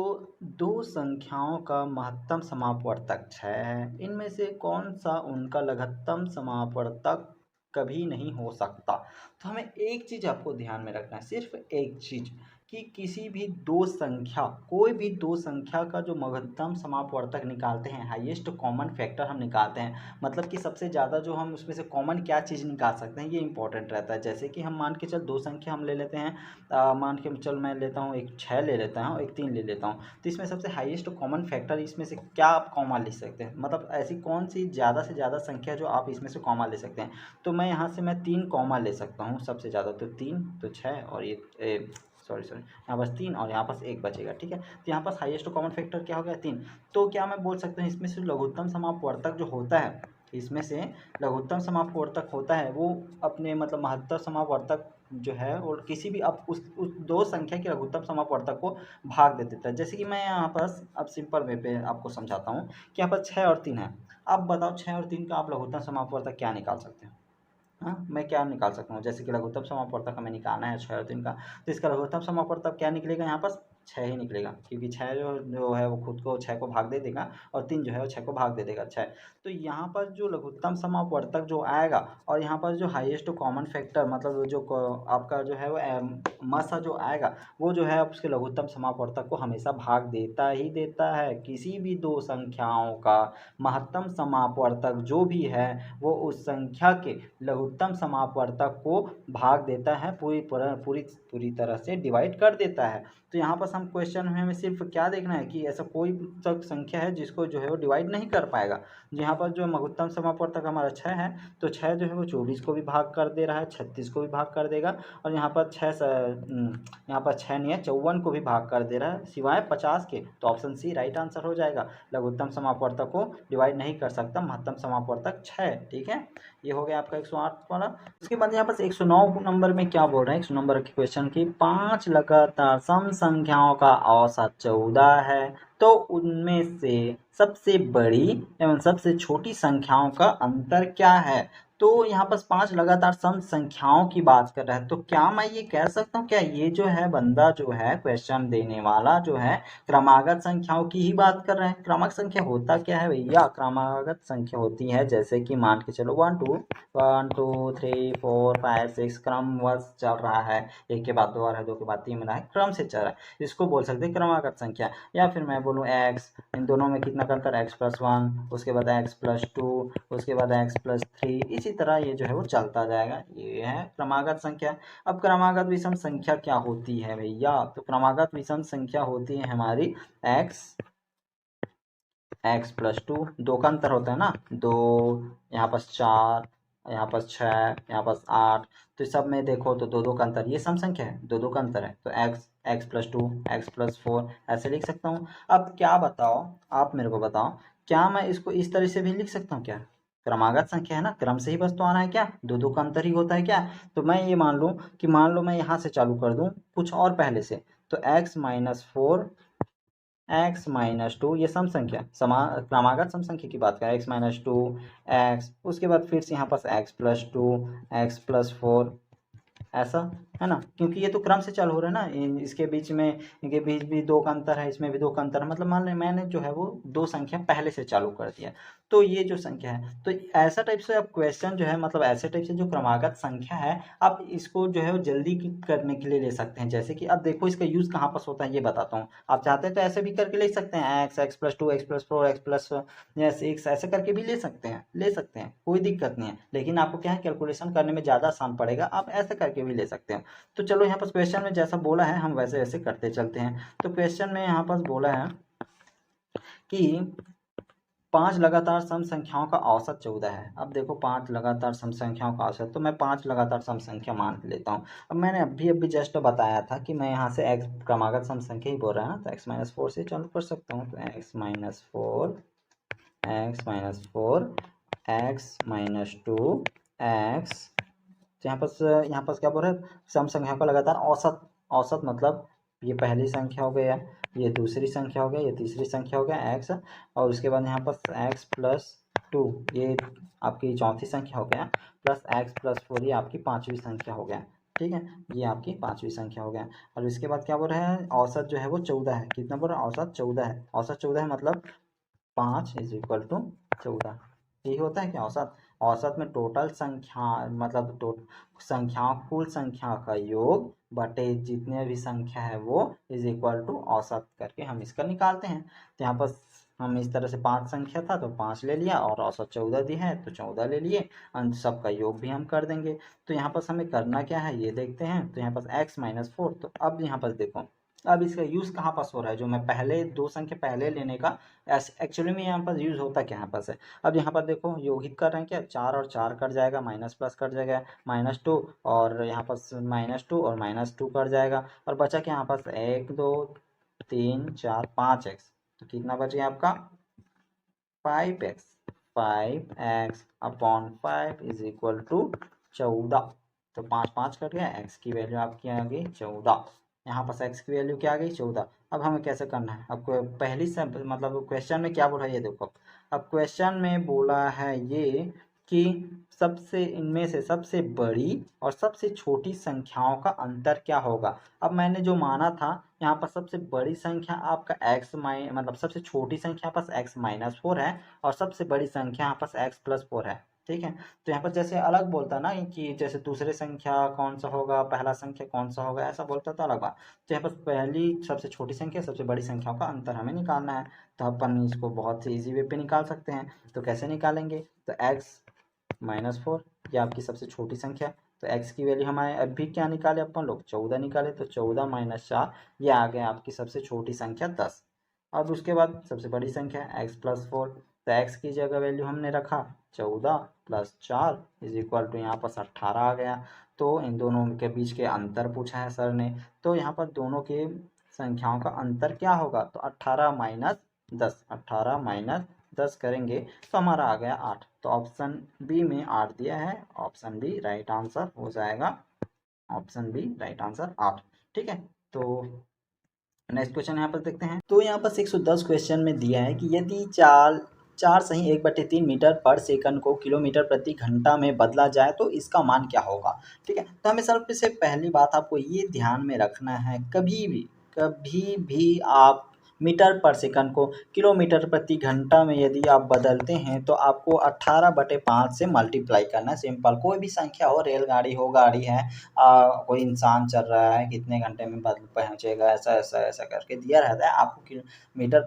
दो संख्याओं का महत्तम समापवर्तक 6 है, इनमें से कौन सा उनका लघुत्तम समापवर्तक कभी नहीं हो सकता। तो हमें एक चीज़ आपको ध्यान में रखना है, सिर्फ एक चीज़, कि किसी भी दो संख्या, कोई भी दो संख्या का जो लघुत्तम समापवर्तक निकालते हैं, हाईएस्ट कॉमन फैक्टर हम निकालते हैं, मतलब कि सबसे ज़्यादा जो हम उसमें से कॉमन क्या चीज़ निकाल सकते हैं, ये इंपॉर्टेंट रहता है। जैसे कि हम मान के चल दो संख्या हम ले लेते हैं, मान के चल मैं लेता हूँ एक 6 ले लेता हूँ, एक 3 ले लेता हूँ। तो इसमें सबसे हाईएस्ट कॉमन फैक्टर इसमें से क्या आप कॉमन ले सकते हैं, मतलब ऐसी कौन सी ज़्यादा से ज़्यादा संख्या जो आप इसमें से कॉमन ले सकते हैं। तो मैं यहाँ से मैं 3 कॉमन ले सकता हूँ सबसे ज़्यादा, तो 3, तो 6 और ये सॉरी यहाँ बस 3 और यहाँ पास 1 बचेगा, ठीक है। तो यहाँ पास हाईएस्ट कॉमन फैक्टर क्या हो गया 3। तो क्या मैं बोल सकता हूँ इसमें से लघुत्तम समापवर्तक जो होता है, इसमें से लघुत्तम समापवर्तक होता है वो अपने मतलब महत्तम समापवर्तक जो है, और किसी भी अब उस दो संख्या के लघुत्तम समापवर्तक को भाग दे देता है। जैसे कि मैं यहाँ पास अब सिंपल वे पे आपको समझाता हूँ कि यहाँ पर 6 और 3 है। अब बताओ 6 और 3 का आप लघुत्तम समापवर्तक क्या निकाल सकते हैं। हाँ, मैं क्या निकाल सकता हूँ, जैसे कि लघुत्तम समापवर्तक हमें निकालना है 6 और 3 का, तो इसका लघुत्तम समापवर्तक क्या निकलेगा, यहाँ पास 6 ही निकलेगा, क्योंकि 6 जो है वो खुद को 6 को भाग दे देगा, और 3 जो है वो 6 को भाग दे देगा 6। तो यहाँ पर जो लघुत्तम समापवर्तक जो आएगा, और यहाँ पर जो हाईएस्ट कॉमन फैक्टर, मतलब जो आपका जो है वो मसा जो आएगा, वो जो है उसके लघुत्तम समापवर्तक को हमेशा भाग देता ही देता है। किसी भी दो संख्याओं का महत्तम समापवर्तक जो भी है, वो उस संख्या के लघुत्तम समापवर्तक को भाग देता है, पूरी तरह से डिवाइड कर देता है। तो यहाँ पर हम क्वेश्चन में हमें सिर्फ क्या देखना है कि ऐसा कोई तक संख्या है जिसको जो है वो डिवाइड नहीं कर पाएगा। यहाँ पर जो लघुत्तम समापवर्तक हमारा 6 है, तो 6 जो है वो 24 को भी भाग कर दे रहा है, 36 को भी भाग कर देगा, और यहाँ पर 6 नहीं है 54 को भी भाग कर दे रहा है, सिवाय 50 के। तो ऑप्शन सी राइट आंसर हो जाएगा। लघुत्तम समापवर्तक को डिवाइड नहीं कर सकता महत्तम समापवर्तक 6, ठीक है। ये हो गया आपका 108 वाला। उसके बाद यहाँ पर 109 नंबर में क्या बोल रहे हैं, 109 नंबर के क्वेश्चन की 5 लगातार सम संख्याओं का औसत 14 है, तो उनमें से सबसे बड़ी एवं सबसे छोटी संख्याओं का अंतर क्या है। तो यहाँ पर 5 लगातार सम संख्याओं की बात कर रहा है, तो क्या मैं ये कह सकता हूँ, क्या ये जो है बंदा जो है क्वेश्चन देने वाला जो है क्रमागत संख्याओं की ही बात कर रहे हैं। क्रमागत संख्या होता क्या है भैया, क्रमागत संख्या होती है जैसे कि मान के चलो 1 2 3 4 5 6 क्रमवश चल रहा है, एक के बाद दो आ रहा है, दो के बाद तीन आ रहा है, क्रम से चल रहा है, इसको बोल सकते हैं क्रमागत संख्या। या फिर मैं बोलूँ x, इन दोनों में कितना का अंतर, x+1, उसके बाद x+2, उसके बाद x+3, इसी तरह ये जो है वो चलता जाएगा, ये है क्रमागत संख्या। अब क्रमागत विषम संख्या क्या होती है भैया, तो क्रमागत विषम संख्या होती है हमारी x x प्लस 2, 2 का अंतर होता है ना, 2, यहाँ पास 4, यहाँ पास 6, यहाँ पास 8, तो इस सब में देखो तो 2 2 का अंतर, ये सम संख्या है, 2 2 का अंतर है, तो x प्लस 2, x प्लस 4 ऐसे लिख सकता हूँ। अब क्या बताओ, आप मेरे को बताओ, क्या मैं इसको इस तरह से भी लिख सकता हूँ क्या? क्रमागत संख्या है ना, क्रम से ही बस तो आना है क्या, 2 2 का अंतर ही होता है क्या? तो मैं ये मान लूँ कि मान लो मैं यहाँ से चालू कर दूँ कुछ और पहले से, तो x माइनस 4, x माइनस 2, ये सम संख्या क्रमागत सम संख्या की बात करें, x माइनस 2 x, उसके बाद फिर से यहाँ पास x प्लस 2, x प्लस 4, ऐसा है ना, क्योंकि ये तो क्रम से चालू हो रहा है ना, इसके बीच में, इनके बीच भी 2 का अंतर है, इसमें भी 2 का अंतर है, मतलब मान लें मैंने जो है वो 2 संख्या पहले से चालू कर दिया, तो ये जो संख्या है, तो ऐसा टाइप से आप क्वेश्चन जो है, मतलब ऐसे टाइप से जो क्रमागत संख्या है, आप इसको जो है वो जल्दी करने के लिए ले सकते हैं। जैसे कि अब देखो इसका यूज कहाँ पर होता है ये बताता हूँ, आप चाहते हैं तो ऐसे भी करके ले सकते हैं, x plus 2, x plus 4, x plus 6, ऐसे करके भी ले सकते हैं, कोई दिक्कत नहीं है, लेकिन आपको क्या है, कैलकुलेशन करने में ज़्यादा आसान पड़ेगा, आप ऐसे करके भी ले सकते हैं। तो चलो यहाँ पर क्वेश्चन में जैसा बोला है हम वैसे वैसे करते चलते हैं। तो क्वेश्चन में यहाँ पर बोला है कि 5 लगातार सम संख्याओं का औसत 14 है। अब देखो 5 लगातार सम संख्याओं का औसत, तो मैं 5 लगातार सम संख्या मान लेता हूँ। अब मैंने अभी जस्ट बताया था कि मैं यहाँ से x क्रमागत सम संख्या ही बोल रहा है ना, तो x माइनस 4 से चालू कर सकता हूँ, तो x minus 4, x minus 4, x minus 2, x, तो यहाँ पर क्या बोल रहा है, सम संख्या का लगातार औसत, औसत मतलब ये पहली संख्या हो गया, ये दूसरी संख्या हो गया, ये तीसरी संख्या हो गया x, और उसके बाद यहाँ पर x प्लस 2, ये आपकी चौथी संख्या हो गया, प्लस x प्लस 4, ये आपकी पांचवी संख्या हो गया। ठीक है, ये आपकी पांचवी संख्या हो गया, और इसके बाद क्या बोल रहा है, औसत जो है वो 14 है। कितना बोल रहा है, औसत 14 है, औसत 14 है, मतलब 5 इज इक्वल टू 14, यही होता है क्या औसत? औसत में टोटल संख्या, मतलब संख्याओं, कुल संख्या का योग बटे जितने भी संख्या है वो इज इक्वल टू औसत करके हम इसका निकालते हैं। तो यहाँ पर हम इस तरह से 5 संख्या था तो 5 ले लिया, और औसत 14 दी है तो 14 ले लिए, अंत सबका योग भी हम कर देंगे। तो यहाँ पर हमें करना क्या है ये देखते हैं। तो यहाँ पर x माइनस 4, तो अब यहाँ पर देखो, अब इसका यूज कहाँ पास हो रहा है, जो मैं पहले 2 संख्या पहले लेने का एक्चुअली में यहाँ पर यूज होता क्या यहाँ पास है। अब यहाँ पर देखो योगित कर रहे हैं क्या, 4 और 4 कट जाएगा, माइनस प्लस कट जाएगा, -2, और यहाँ पर -2 और -2 कट जाएगा, और बचा क्या यहाँ पास 1 2 3 4 5x, तो कितना बच गया आपका 5x, 5x upon 5 is equal to 14। तो 5 5 कट गया, x की वैल्यू आपकी आ गई 14, यहाँ पर x की वैल्यू क्या आ गई 14। अब हमें कैसे करना है, अब पहली से मतलब क्वेश्चन में क्या बोला है ये देखो, अब क्वेश्चन में बोला है ये कि सबसे इनमें से सबसे बड़ी और सबसे छोटी संख्याओं का अंतर क्या होगा। अब मैंने जो माना था यहाँ पर सबसे बड़ी संख्या आपका मतलब सबसे छोटी संख्या पास x माइनस 4 है, और सबसे बड़ी संख्या यहाँ पास x प्लस 4 है। ठीक है, तो यहाँ पर जैसे अलग बोलता ना कि जैसे दूसरे संख्या कौन सा होगा, पहला संख्या कौन सा होगा, ऐसा बोलता तो अलग बात। तो यहाँ पर पहली सबसे छोटी संख्या सबसे बड़ी संख्याओं का अंतर हमें निकालना है, तो अपन इसको बहुत ही ईजी वे पे निकाल सकते हैं। तो कैसे निकालेंगे, तो x माइनस 4 ये आपकी सबसे छोटी संख्या, तो x की वैल्यू हमारे अभी क्या निकाले अपन लोग 14 निकाले, तो 14 माइनस 4 ये आ गया आपकी सबसे छोटी संख्या 10। अब उसके बाद सबसे बड़ी संख्या x प्लस 4, तो x की जगह वैल्यू हमने रखा 14 प्लस 4 इज इक्वल टू यहाँ पर 18 आ गया। तो इन दोनों के बीच के अंतर पूछा है सर ने, तो यहाँ पर दोनों के संख्याओं का अंतर क्या होगा, तो 18 माइनस 10, 18 माइनस 10 करेंगे तो हमारा आ गया 8। तो ऑप्शन बी में 8 दिया है, ऑप्शन बी राइट आंसर हो जाएगा, ऑप्शन बी राइट आंसर 8। ठीक है, तो नेक्स्ट क्वेश्चन यहाँ पर देखते हैं। तो यहाँ पर 110 क्वेश्चन में दिया है कि यदि चार सही 1/3 मीटर पर सेकंड को किलोमीटर प्रति घंटा में बदला जाए तो इसका मान क्या होगा। ठीक है, तो हमें सबसे पहली बात आपको ये ध्यान में रखना है, कभी भी आप मीटर पर सेकंड को किलोमीटर प्रति घंटा में यदि आप बदलते हैं तो आपको 18/5 से मल्टीप्लाई करना है। सिंपल, कोई भी संख्या हो, रेलगाड़ी हो, गाड़ी है, कोई इंसान चल रहा है, कितने घंटे में पहुँचेगा, ऐसा करके दिया रहता है। आपको मीटर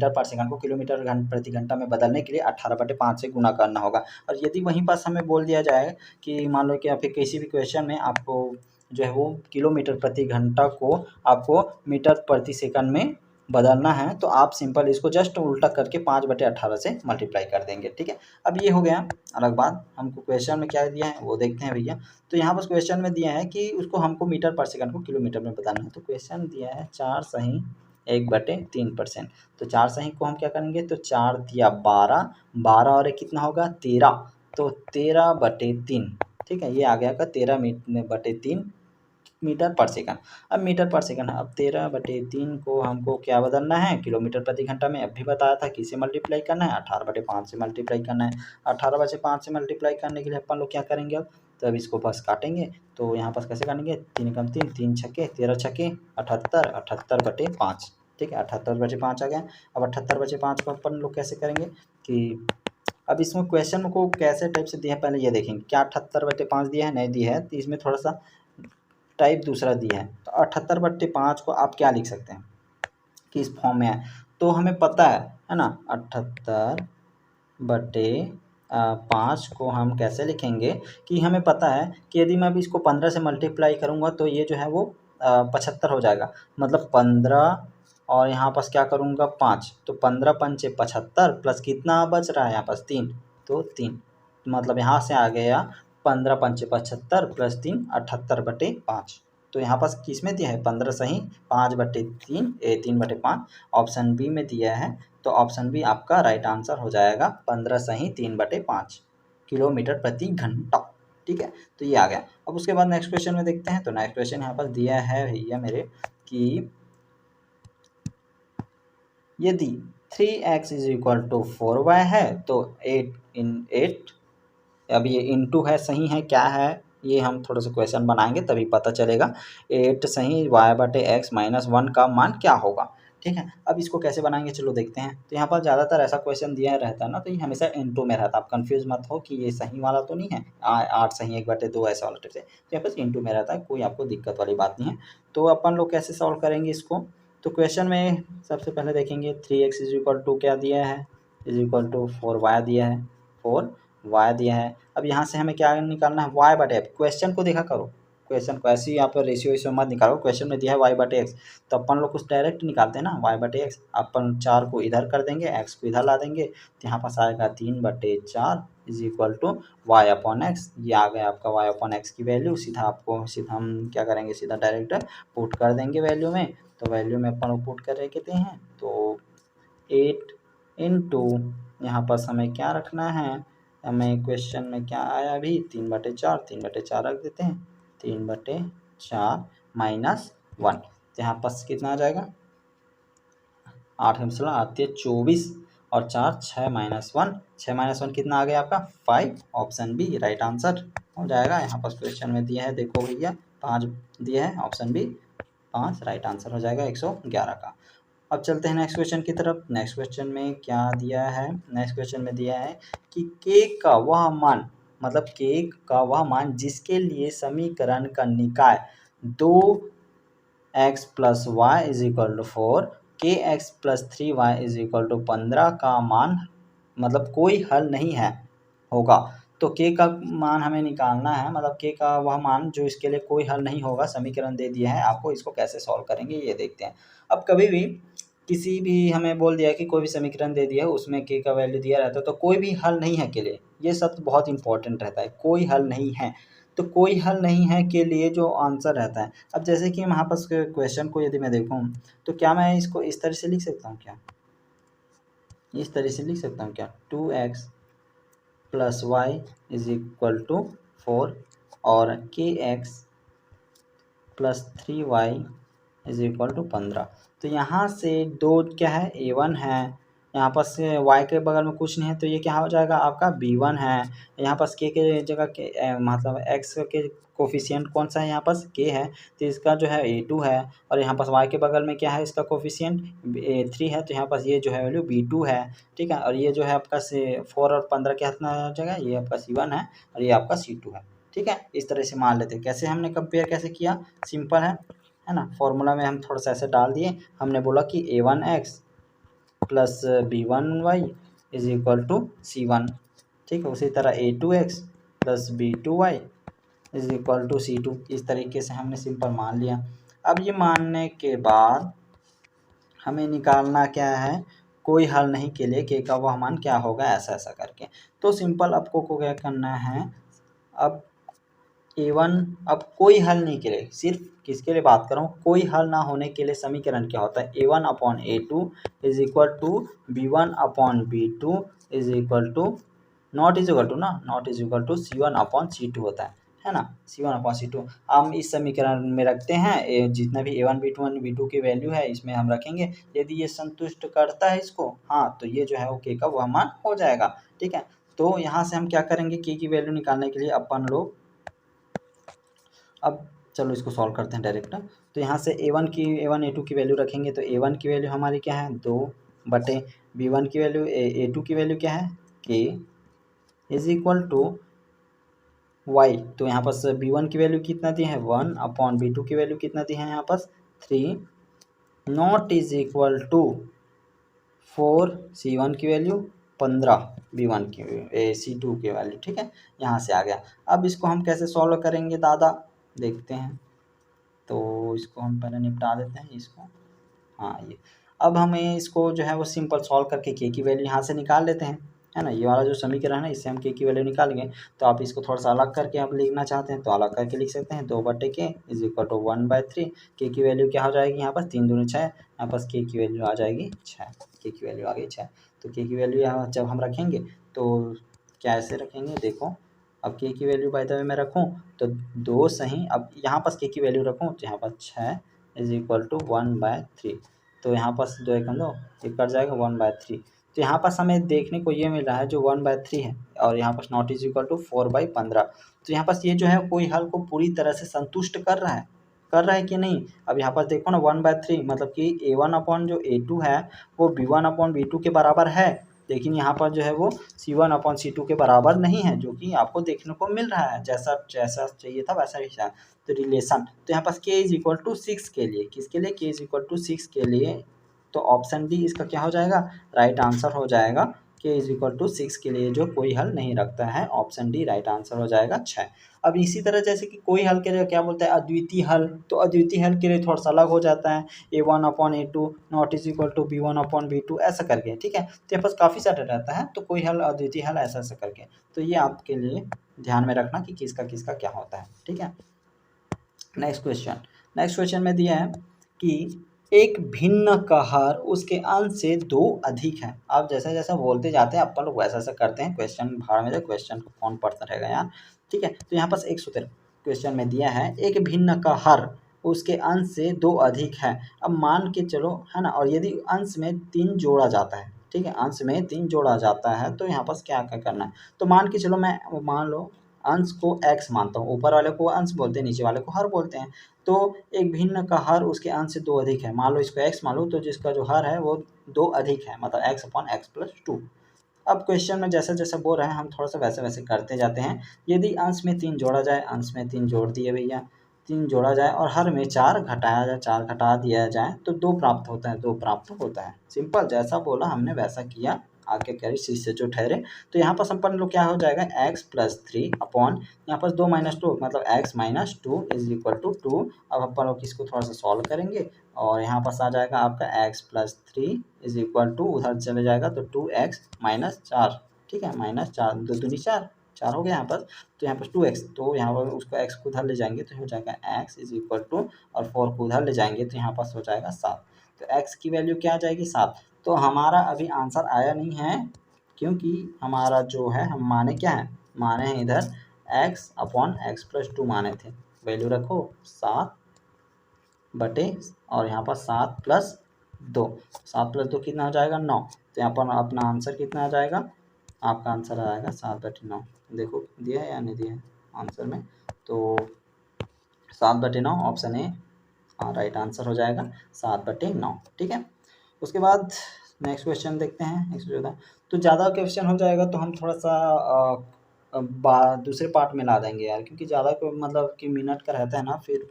पर सेकंड को किलोमीटर प्रति घंटा में बदलने के लिए 18/5 से गुना करना होगा। और यदि वहीं पास हमें बोल दिया जाए कि मान लो कि या फिर किसी भी क्वेश्चन में आपको जो है वो किलोमीटर प्रति घंटा को आपको मीटर प्रति सेकंड में बदलना है तो आप सिंपल इसको जस्ट उल्टा करके 5/18 से मल्टीप्लाई कर देंगे, ठीक है। अब ये हो गया अलग बात। हमको क्वेश्चन में क्या दिया है वो देखते हैं भैया। तो यहाँ पर क्वेश्चन में दिया है कि उसको हमको मीटर पर सेकंड को किलोमीटर में बताना है। तो क्वेश्चन दिया है 4 सही 1/3%। तो 4 सही को हम क्या करेंगे, तो 4 दिया 12, 12 और 1 कितना होगा 13, तो 13/3, ठीक है। ये आ गया का 13/3 मीटर पर सेकंड। अब मीटर पर सेकंड है, अब 13/3 को हमको क्या बदलना है, किलोमीटर प्रति घंटा में। अभी बताया था किसे मल्टीप्लाई करना है, 18/5 से मल्टीप्लाई करना है। 18/5 से मल्टीप्लाई करने के लिए अपन लोग क्या करेंगे अब, तो अब इसको बस काटेंगे। तो यहाँ पर कैसे काटेंगे, 3 एकम 3, 3 छक्के 13 छक्के 78, 78/5, ठीक है। 78/5 आ गया। अब 78/5 को अपन लोग कैसे करेंगे कि अब इसमें क्वेश्चन को कैसे टाइप से दिया है पहले ये देखेंगे। क्या 78/5 दिया है, नहीं दिया है, तो इसमें थोड़ा सा टाइप दूसरा दिया है। तो 78/5 को आप क्या लिख सकते हैं, किस फॉर्म में है, तो हमें पता है ना। 78/5 को हम कैसे लिखेंगे कि हमें पता है कि यदि मैं अभी इसको 15 से मल्टीप्लाई करूँगा तो ये जो है वो 75 हो जाएगा। मतलब 15 और यहाँ पास क्या करूँगा 5, तो 15 पंचे 75 प्लस कितना बच रहा है यहाँ पास 3, तो 3, मतलब यहाँ से आ गया 15 पंचे 75 प्लस 3 78/5। तो यहाँ पास किस में दिया है 15 सही 5/3 3/5, ऑप्शन बी में दिया है। तो ऑप्शन बी आपका राइट आंसर हो जाएगा 15 सही 3/5 किलोमीटर प्रति घंटा, ठीक है। तो ये आ गया। अब उसके बाद नेक्स्ट क्वेश्चन में देखते हैं। तो नेक्स्ट क्वेश्चन यहाँ पर दिया है भैया मेरे कि यदि 3x is equal to 4y है तो 8 अब ये इनटू है सही है क्या है, ये हम थोड़ा सा क्वेश्चन बनाएंगे तभी पता चलेगा। 8 सही y/x-1 का मान क्या होगा, ठीक है। अब इसको कैसे बनाएंगे चलो देखते हैं। तो यहाँ पर ज़्यादातर ऐसा क्वेश्चन दिया रहता है ना, तो ये हमेशा इनटू में रहता है। आप कंफ्यूज मत हो कि ये सही वाला तो नहीं है 8 सही 1/2 ऐसा वाला टाइप से, तो यहाँ पर इनटू में रहता है, कोई आपको दिक्कत वाली बात नहीं है। तो अपन लोग कैसे सॉल्व करेंगे इसको, तो क्वेश्चन में सबसे पहले देखेंगे 3x इज इक्वल टू क्या दिया है, इज इक्वल टू 4y दिया है, 4y दिया है। अब यहाँ से हमें क्या निकालना है y/f, क्वेश्चन को देखा करो, क्वेश्चन को ऐसे ही यहाँ पर रेशियो मत निकालो। क्वेश्चन में दिया है y/x, तो अपन लोग कुछ डायरेक्ट निकालते हैं ना y/x। अपन 4 को इधर कर देंगे, x को इधर ला देंगे, तो यहाँ पास आएगा 3/4 इज इक्वल टू y/x। ये आ गया आपका y/x की वैल्यू। सीधा हम क्या करेंगे, सीधा डायरेक्ट पुट कर देंगे वैल्यू में। तो वैल्यू में अपन लोग पुट कर देते हैं, तो 8 इंटू यहाँ पर हमें क्या रखना है, हमें क्वेश्चन में क्या आया अभी 3/4 रख देते हैं। 3/4 -1, तो यहाँ पर कितना आ जाएगा 8 16 आती है 24 और 4 6 -1, 6 -1 कितना आ गया आपका 5, ऑप्शन बी राइट आंसर हो जाएगा। यहाँ पर क्वेश्चन में दिया है देखो भैया 5 दिया है, ऑप्शन बी 5 राइट आंसर हो जाएगा 111 का। अब चलते हैं नेक्स्ट क्वेश्चन की तरफ। नेक्स्ट क्वेश्चन में क्या दिया है, नेक्स्ट क्वेश्चन में दिया है कि k का वह मान, मतलब k का वह मान जिसके लिए समीकरण का निकाय 2x + y = 4, kx + 3y = 15 का मान, मतलब कोई हल नहीं है होगा। तो k का मान हमें निकालना है, मतलब k का वह मान जो इसके लिए कोई हल नहीं होगा। समीकरण दे दिया है आपको, इसको कैसे सॉल्व करेंगे ये देखते हैं। अब कभी भी किसी भी हमें बोल दिया कि कोई भी समीकरण दे दिया है उसमें k का वैल्यू दिया रहता है तो कोई भी हल नहीं है के लिए, ये शब्द बहुत इंपॉर्टेंट रहता है, कोई हल नहीं है। तो कोई हल नहीं है के लिए जो आंसर रहता है, अब जैसे कि यहाँ पर क्वेश्चन को यदि मैं देखूँ तो क्या मैं इसको इस तरह से लिख सकता हूँ, क्या इस तरह से लिख सकता हूँ क्या 2x + y = 4 और kx + 3y = 15। तो यहाँ से 2 क्या है a1 है, यहाँ पर से y के बगल में कुछ नहीं है तो ये क्या हो जाएगा आपका b1 है। यहाँ पर k के जगह के मतलब x के कोफिशिएंट कौन सा है, यहाँ पर k है तो इसका जो है a2 है। और यहाँ पर y के बगल में क्या है, इसका कोफिशिएंट a3 है, तो यहाँ पर ये जो है वैल्यू b2 है, ठीक है। और ये जो है आपका 4 और 15 क्या हो जाएगा, ये आपका c1 है और ये आपका c2 है, ठीक है। इस तरह से मान लेते हैं। कैसे हमने कंपेयर कैसे किया, सिंपल है ना। फॉर्मूला में हम थोड़ा सा ऐसे डाल दिए, हमने बोला कि a1x + b1y = c1, ठीक है। उसी तरह a2x + b2y = c2, इस तरीके से हमने सिंपल मान लिया। अब ये मानने के बाद हमें निकालना क्या है, कोई हल नहीं के लिए के का वह मान क्या होगा, ऐसा ऐसा करके। तो सिंपल आपको को क्या करना है, अब A1, अब कोई हल नहीं के लिए, सिर्फ किसके लिए बात कर रहा हूँ, कोई हल ना होने के लिए समीकरण क्या होता है, A1 upon A2 is equal to B1 upon B2 is equal to not is equal to ना, not is equal to C1 upon C2 होता है ना, C1 अपॉन C2 हम इस समीकरण में रखते हैं। जितना भी A1 B2 B2 की वैल्यू है इसमें हम रखेंगे। यदि ये संतुष्ट करता है इसको, हाँ, तो ये जो है वो के का वह मान हो जाएगा। ठीक है, तो यहाँ से हम क्या करेंगे, के की वैल्यू निकालने के लिए अपन लोग, अब चलो इसको सॉल्व करते हैं डायरेक्ट। तो यहाँ से A1 A2 की वैल्यू रखेंगे, तो A1 की वैल्यू हमारी क्या है 2 बटे B1 की वैल्यू A2 की वैल्यू क्या है k is equal to y। तो यहाँ पर B1 की वैल्यू कितना दी है 1 अपॉन B2 की वैल्यू कितना दी है यहाँ पर 3 not is equal to 4 C1 की वैल्यू 15 B1 की C2 की वैल्यू। ठीक है, यहाँ से आ गया। अब इसको हम कैसे सॉल्व करेंगे दादा, देखते हैं। तो इसको हम पहले निपटा देते हैं इसको, हाँ ये। अब हमें इसको जो है वो सिंपल सॉल्व करके के की वैल्यू यहाँ से निकाल लेते हैं, है ना। ये वाला जो समीकरण है इससे हम के की वैल्यू निकालेंगे। तो आप इसको थोड़ा सा अलग करके आप लिखना चाहते हैं तो अलग करके लिख सकते हैं, 2 बटे के इज इक्वल टू 1/3। के की वैल्यू क्या हो जाएगी यहाँ पर 3 दूनी 6, यहाँ पर के की वैल्यू आ जाएगी 6, के की वैल्यू आ गई 6। तो के की वैल्यू यहाँ जब हम रखेंगे तो कैसे रखेंगे, देखो अब के की वैल्यू बाय द वे मैं रखूँ तो 2 सही, अब यहाँ पर के की वैल्यू रखूँ तो यहाँ पर 6 इज इक्वल टू 1/3। तो यहाँ पर 2 एकम 2 ये कट जाएगा 1/3। तो यहाँ पर हमें देखने को ये मिल रहा है जो 1/3 है, और यहाँ पर नॉट इज इक्वल टू 4/15। तो यहाँ पर ये जो है कोई हल को पूरी तरह से संतुष्ट कर रहा है कि नहीं। अब यहाँ पर देखो ना 1/3 मतलब कि A1 अपॉन जो A2 है वो B1 अपॉन B2 के बराबर है, लेकिन यहाँ पर जो है वो C1 अपॉन C2 के बराबर नहीं है, जो कि आपको देखने को मिल रहा है। जैसा जैसा चाहिए था वैसा ही था। तो रिलेशन, तो यहाँ पर k इज इक्वल टू 6 के लिए, किसके लिए, k इज इक्वल टू 6 के लिए, तो ऑप्शन डी इसका क्या हो जाएगा, राइट आंसर हो जाएगा। k इज इक्वल टू 6 के लिए जो कोई हल नहीं रखता है, ऑप्शन डी राइट आंसर हो जाएगा 6। अब इसी तरह जैसे कि कोई हल के लिए क्या बोलता है अद्वितीय हल, तो अद्वितीय हल के लिए थोड़ा सा अलग हो जाता है, A1 upon A2 not is equal to B1 upon B2 ऐसा करके। ठीक है, तो यहाँ पर काफ़ी सारा रहता है, तो कोई हल अद्वितीय हल ऐसा ऐसा करके। तो ये आपके लिए ध्यान में रखना कि किसका किसका क्या होता है। ठीक है, नेक्स्ट क्वेश्चन में दिया है कि एक भिन्न का हर उसके अंश से 2 अधिक है। आप जैसा जैसा बोलते जाते हैं अपन लोग वैसा वैसा करते हैं, क्वेश्चन भाड़ में, क्वेश्चन को कौन पढ़ता रहेगा यार। ठीक है, तो यहाँ पर 113 क्वेश्चन में दिया है एक भिन्न का हर उसके अंश से 2 अधिक है। अब मान के चलो, है ना, और यदि अंश में 3 जोड़ा जाता है, ठीक है, अंश में 3 जोड़ा जाता है तो यहाँ पर क्या क्या करना है। तो मान के चलो, मैं मान लो अंश को x मानता हूँ, ऊपर वाले को अंश बोलते हैं, नीचे वाले को हर बोलते हैं। तो एक भिन्न का हर उसके अंश से 2 अधिक है, मान लो इसको x मान लो, तो जिसका जो हर है वो 2 अधिक है, मतलब x अपॉन x प्लस 2। अब क्वेश्चन में जैसा जैसा बोल रहे हैं हम थोड़ा सा वैसे वैसे करते जाते हैं। यदि अंश में 3 जोड़ा जाए, अंश में 3 जोड़ दिए भैया, 3 जोड़ा जाए और हर में 4 घटाया जाए, 4 घटा दिया जाए तो 2 प्राप्त होता है, 2 प्राप्त होता है। सिंपल, जैसा बोला हमने वैसा किया, आगे क्या इससे जो ठहरे। तो यहाँ पर संपन्न लोग क्या हो जाएगा x प्लस 3 अपॉन यहाँ पर 2 माइनस 2 मतलब x minus 2 is equal to 2। अब अपन लोग इसको थोड़ा सा सॉल्व करेंगे और यहाँ पास आ जाएगा आपका x plus 3 is equal to, उधर चले जाएगा तो 2x माइनस 4। ठीक है, माइनस 4 2 दूनी 4, 4 हो गया यहाँ पर। तो यहाँ पर 2x, तो यहाँ पर उसको x को उधर ले जाएंगे तो हो जाएगा x इज इक्वल टू, और 4 को उधर ले जाएंगे तो यहाँ पास हो जाएगा 7। तो x की वैल्यू क्या आ जाएगी 7। तो हमारा अभी आंसर आया नहीं है, क्योंकि हमारा जो है हम माने क्या है, माने हैं इधर x अपॉन x प्लस 2 माने थे। वैल्यू रखो 7 बटे, और यहाँ पर 7 प्लस 2, 7 प्लस 2 कितना हो जाएगा 9। तो यहाँ पर अपना आंसर कितना आ जाएगा, आपका आंसर आ जाएगा 7/9। देखो दिया है या नहीं दिया है आंसर में, तो 7/9 ऑप्शन ए राइट आंसर हो जाएगा 7/9। ठीक है, उसके बाद नेक्स्ट क्वेश्चन देखते हैं 114। तो ज़्यादा क्वेश्चन हो जाएगा तो हम थोड़ा सा दूसरे पार्ट में ला देंगे यार, क्योंकि ज़्यादा मतलब कि मिनट का रहता है ना, फिर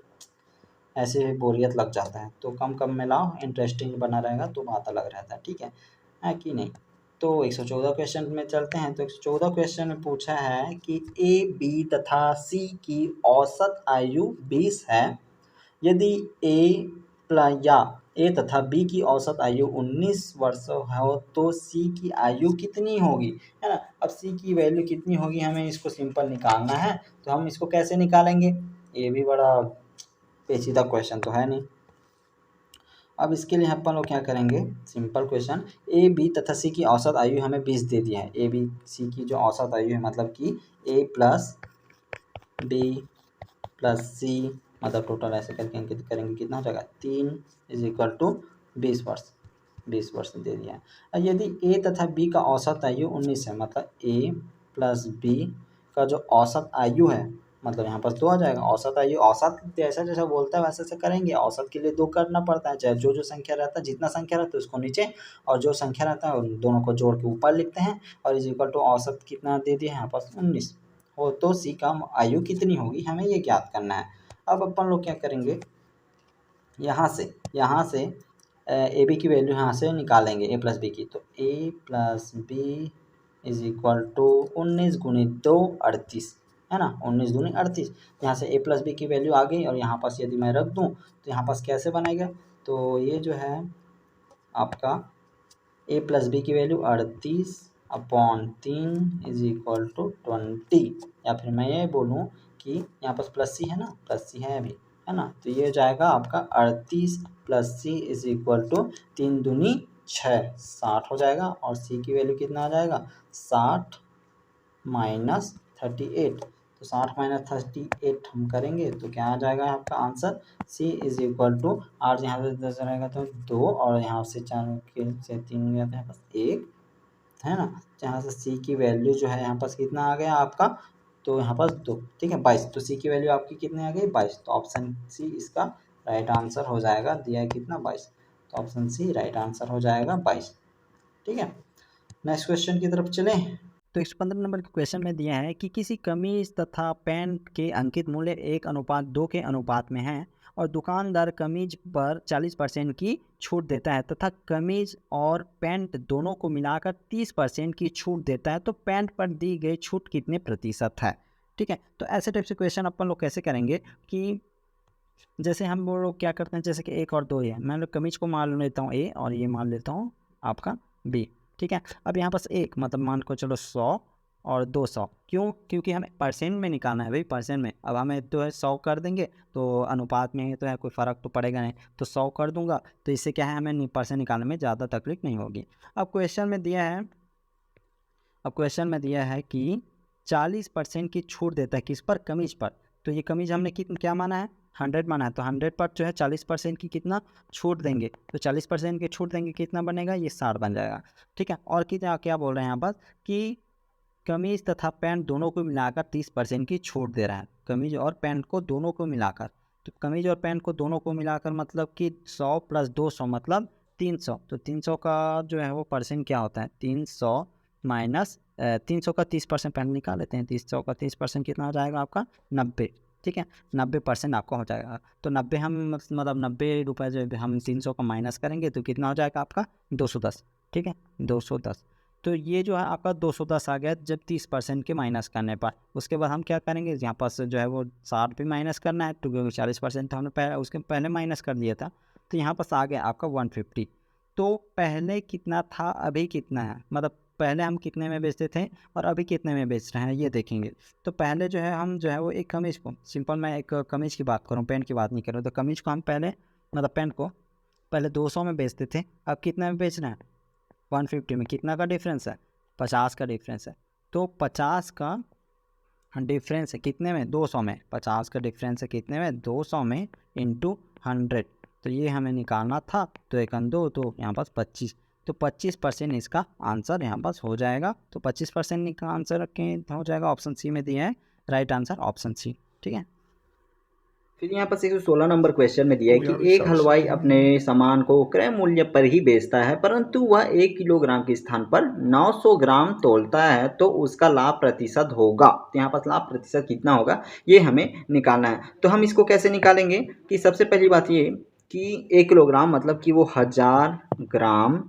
ऐसे बोरियत लग जाता है। तो कम कम में लाओ, इंटरेस्टिंग बना रहेगा तो बात अलग रहता है। ठीक है कि नहीं। तो 114 क्वेश्चन में चलते हैं। तो 114 क्वेश्चन में पूछा है कि ए बी तथा सी की औसत आयु 20 है। यदि ए या ए तथा बी की औसत आयु 19 वर्ष हो तो सी की आयु कितनी होगी, है ना। अब सी की वैल्यू कितनी होगी हमें इसको सिंपल निकालना है, तो हम इसको कैसे निकालेंगे, ये भी बड़ा पेचीदा क्वेश्चन तो है नहीं। अब इसके लिए अपन लोग क्या करेंगे, सिंपल क्वेश्चन, ए बी तथा सी की औसत आयु हमें 20 दे दिया है। ए बी सी की जो औसत आयु है मतलब कि ए प्लस बी प्लस सी, मतलब टोटल ऐसे करके अंकित करेंगे कितना हो जाएगा 3 इज इक्वल टू 20 वर्ष, 20 वर्ष दे दिया है। अब यदि ए तथा बी का औसत आयु 19 है, मतलब ए प्लस बी का जो औसत आयु है, मतलब यहाँ पर 2 आ जाएगा। औसत आयु, औसत जैसा जैसा बोलता है वैसे वैसे करेंगे। औसत के लिए 2 करना पड़ता है, चाहे जो जो संख्या रहता है, जितना संख्या रहता है उसको नीचे और जो संख्या रहता है उन दोनों को जोड़ के ऊपर लिखते हैं। और इज इक्वल टू औसत कितना दे दिया है यहाँ पर 19 हो तो सी का आयु कितनी होगी हमें ये ज्ञात करना है। अब अपन लोग क्या करेंगे, यहाँ से ए बी की वैल्यू यहाँ से निकालेंगे ए प्लस बी की, तो A plus B is equal to 19 गुणित 2 38, है ना। 19 दूनी 38, यहाँ से ए प्लस बी की वैल्यू आ गई और यहाँ पास यदि मैं रख दूँ तो यहाँ पास कैसे बनेगा, तो ये जो है आपका ए प्लस बी की वैल्यू 38/3 इज इक्वल टू 20, या फिर मैं ये बोलूँ कि यहाँ पास प्लस सी है ना, प्लस सी है अभी, है ना। तो ये जाएगा आपका 38 plus c is equal to 3 दूनी 6, 60 हो जाएगा। और सी की वैल्यू कितना आ जाएगा 60 माइनस 38, तो 60 माइनस 38 हम करेंगे तो क्या आ जाएगा आपका answer, c is equal to 8 यहाँ से 10 रहेगा तो 2 और यहाँ से 4 के से 3 गया था बस 1, है ना। यहाँ से सी की वैल्यू जो है यहाँ पास कितना आ गया आपका, तो यहाँ पास 2, ठीक है 22, तो सी की वैल्यू आपकी कितनी आ गई 22, तो ऑप्शन सी इसका राइट आंसर हो जाएगा। दिया है कितना 22, तो ऑप्शन सी राइट आंसर हो जाएगा 22, ठीक है। नेक्स्ट क्वेश्चन की तरफ चलें। तो 115 नंबर के क्वेश्चन में दिया है कि किसी कमीज तथा पैंट के अंकित मूल्य 1:2 के अनुपात में है और दुकानदार कमीज पर 40% की छूट देता है तथा कमीज और पैंट दोनों को मिलाकर 30% की छूट देता है, तो पैंट पर दी गई छूट कितने प्रतिशत है। ठीक है, तो ऐसे टाइप से क्वेश्चन अपन लोग कैसे करेंगे कि जैसे हम वो लोग क्या करते हैं, जैसे कि 1 और 2 है, मैं लोग कमीज को मान लेता हूँ ए और ये मान लेता हूँ आपका बी। ठीक है, अब यहाँ पास एक मतलब मान को चलो 100 और 200, क्यों, क्योंकि हमें परसेंट में निकालना है भाई, परसेंट में। अब हमें तो है 100 कर देंगे तो अनुपात में तो है कोई फ़र्क तो पड़ेगा नहीं, तो 100 कर दूंगा, तो इससे क्या है हमें परसेंट निकालने में ज़्यादा तकलीफ नहीं होगी। अब क्वेश्चन में दिया है कि 40% की छूट देता है किस पर, कमीज पर। तो ये कमीज हमने क्या माना है 100 माना है, तो 100 पर जो है 40% की कितना छूट देंगे, तो 40% की छूट देंगे कितना बनेगा, ये 60 बन जाएगा। ठीक है, और क्या बोल रहे हैं यहाँ पर कि कमीज तथा पैंट दोनों को मिलाकर 30% की छूट दे रहा है, कमीज और पैंट को दोनों को मिलाकर। तो कमीज और पैंट को दोनों को मिलाकर मतलब कि 100 + 200 मतलब 300, तो 300 का जो है वो परसेंट क्या होता है, 300 माइनस 300 का 30% पहले निकाल लेते हैं, 300 का 30% कितना हो जाएगा आपका 90। ठीक है, 90% आपका हो जाएगा, तो 90 हम मतलब 90 रुपये जो हम 300 का माइनस करेंगे तो कितना हो जाएगा आपका 210। ठीक है, 210, तो ये जो है आपका 210 आ गया जब 30% के माइनस करने पर। उसके बाद हम क्या करेंगे, यहाँ पास जो है वो 60 भी माइनस करना है, तो क्योंकि 40% तो हमने उसके पहले माइनस कर दिया था, तो यहाँ पास आ गया आपका 150। तो पहले कितना था अभी कितना है, मतलब पहले हम कितने में बेचते थे और अभी कितने में बेच रहे हैं ये देखेंगे। तो पहले जो है हम जो है वो एक कमीज को, सिंपल मैं एक कमीज की बात करूँ, पैंट की बात नहीं कर रहा, तो कमीज को हम पहले मतलब पैंट को पहले 200 में बेचते थे, अब कितने में बेच रहे हैं 150 में। कितना का डिफरेंस है, 50 का डिफरेंस है, तो 50 का डिफरेंस है कितने में 200 में, 50 का डिफरेंस है कितने में 200 में इंटू 100, तो ये हमें निकालना था, तो 1 2 तो यहाँ पास 25, तो 25% इसका आंसर यहाँ पास हो जाएगा। तो 25% का आंसर रखें हो जाएगा, ऑप्शन सी में दिया है राइट आंसर ऑप्शन सी। ठीक है, फिर यहाँ पर 116 नंबर क्वेश्चन में दिया है कि एक हलवाई अपने सामान को क्रय मूल्य पर ही बेचता है, परंतु वह 1 किलोग्राम के स्थान पर 900 ग्राम तोलता है, तो उसका लाभ प्रतिशत होगा। तो यहाँ पर लाभ प्रतिशत कितना होगा ये हमें निकालना है। तो हम इसको कैसे निकालेंगे कि सबसे पहली बात ये कि 1 किलोग्राम मतलब कि वो 1000 ग्राम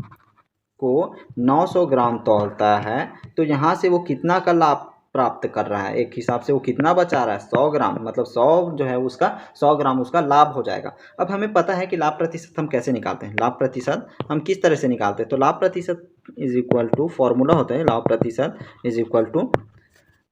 को 900 ग्राम तोलता है, तो यहाँ से वो कितना का लाभ प्राप्त कर रहा है। एक हिसाब से वो कितना बचा रहा है, 100 ग्राम, मतलब 100 जो है उसका 100 ग्राम उसका लाभ हो जाएगा। अब हमें पता है कि लाभ प्रतिशत हम कैसे निकालते हैं, लाभ प्रतिशत हम किस तरह से निकालते हैं। तो लाभ प्रतिशत इज इक्वल टू, फॉर्मूला होता है लाभ प्रतिशत इज इक्वल टू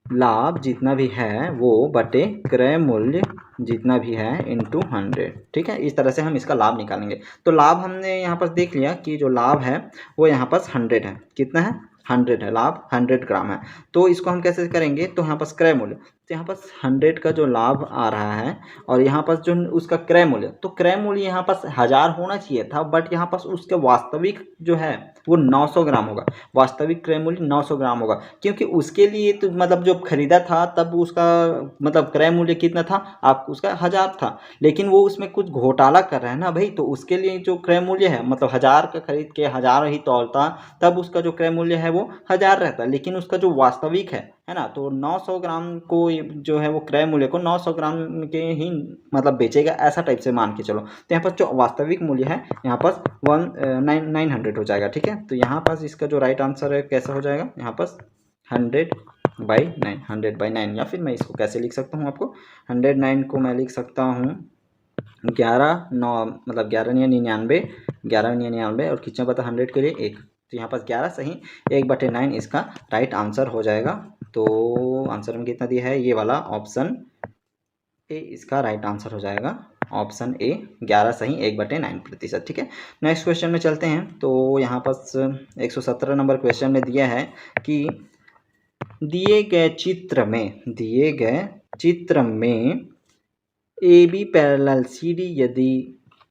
लाभ जितना भी है वो बटे क्रय मूल्य जितना भी है इंटू 100। ठीक है, इस तरह से हम इसका लाभ निकालेंगे। तो लाभ हमने यहाँ पर देख लिया कि जो लाभ है वो यहाँ पर 100 है। कितना है, 100 है, लाभ 100 ग्राम है। तो इसको हम कैसे करेंगे, तो यहाँ पर क्रय मूल्य, तो यहाँ पर 100 का जो लाभ आ रहा है और यहाँ पर जो उसका क्रय मूल्य, तो क्रय मूल्य यहाँ पर 1000 होना चाहिए था, बट यहाँ पर उसका वास्तविक जो है वो 900 ग्राम होगा। वास्तविक क्रय मूल्य 900 ग्राम होगा, क्योंकि उसके लिए तो मतलब जो खरीदा था तब उसका मतलब क्रय मूल्य कितना था, आप उसका 1000 था, लेकिन वो उसमें कुछ घोटाला कर रहा है ना भाई, तो उसके लिए जो क्रय मूल्य है मतलब 1000 का खरीद के 1000 ही तौलता, तब उसका जो क्रय मूल्य है वो 1000 रहता, लेकिन उसका जो वास्तविक है ना, तो 900 ग्राम को जो है वो क्रय मूल्य को 900 ग्राम के ही मतलब बेचेगा, ऐसा टाइप से मान के चलो। तो यहाँ पर जो वास्तविक मूल्य है यहाँ पर 900 हो जाएगा। ठीक है, तो यहाँ पर इसका जो राइट आंसर है कैसा हो जाएगा, यहाँ पर 100/9, 100/9, या फिर मैं इसको कैसे लिख सकता हूँ आपको, 109 को मैं लिख सकता हूँ 11/9, मतलब 11/99, 11/99 और कितना पता 100 के लिए 1, तो यहाँ पर 11 सही 1/9 इसका राइट आंसर हो जाएगा। तो आंसर में कितना दिया है, ये वाला ऑप्शन ए इसका राइट आंसर हो जाएगा, ऑप्शन ए 11 सही 1/9%। ठीक है, नेक्स्ट क्वेश्चन में चलते हैं। तो यहाँ पर 117 नंबर क्वेश्चन में दिया है कि दिए गए चित्र में A B parallel C D यदि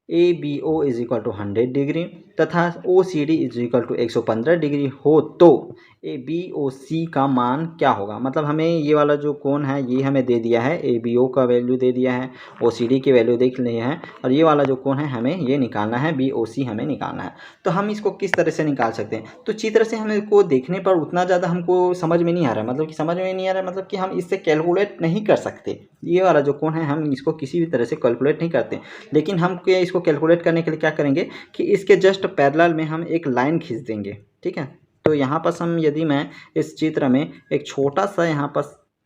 A B O is equal to 100 degree तथा O C D is equal to 115 degree हो तो ए बी ओ सी का मान क्या होगा। मतलब हमें ये वाला जो कोण है ये हमें दे दिया है, ए बी ओ का वैल्यू दे दिया है, ओ सी डी की वैल्यू देख ली है, और ये वाला जो कोण है हमें ये निकालना है, बी ओ सी हमें निकालना है। तो हम इसको किस तरह से निकाल सकते हैं, तो चित्र से हमें को देखने पर उतना ज़्यादा हमको समझ में नहीं आ रहा है, मतलब कि समझ में नहीं आ रहा है, मतलब कि हम इससे कैलकुलेट नहीं कर सकते। ये वाला जो कोण है हम इसको किसी भी तरह से कैलकुलेट नहीं करते, लेकिन हम इसको कैलकुलेट करने के लिए क्या करेंगे कि इसके जस्ट पैरेलल में हम एक लाइन खींच देंगे। ठीक है, तो यहाँ पर हम यदि मैं इस चित्र में एक छोटा सा यहाँ पर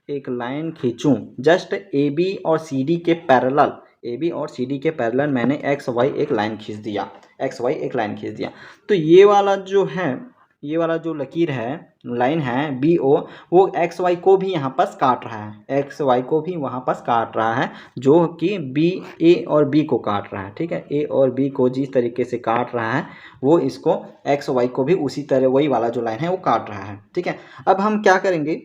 एक लाइन खींचूं जस्ट ए बी और सी डी के पैरेलल, ए बी और सी डी के पैरेलल मैंने एक्स वाई एक लाइन खींच दिया, एक्स वाई एक लाइन खींच दिया, तो ये वाला जो है, ये वाला जो लकीर है, लाइन है बी ओ, वो एक्स वाई को भी यहाँ पर काट रहा है, एक्स वाई को भी वहाँ पर काट रहा है, जो कि बी ए और बी को काट रहा है। ठीक है, ए और बी को जिस तरीके से काट रहा है वो इसको एक्स वाई को भी उसी तरह वही वाला जो लाइन है वो काट रहा है। ठीक है, अब हम क्या करेंगे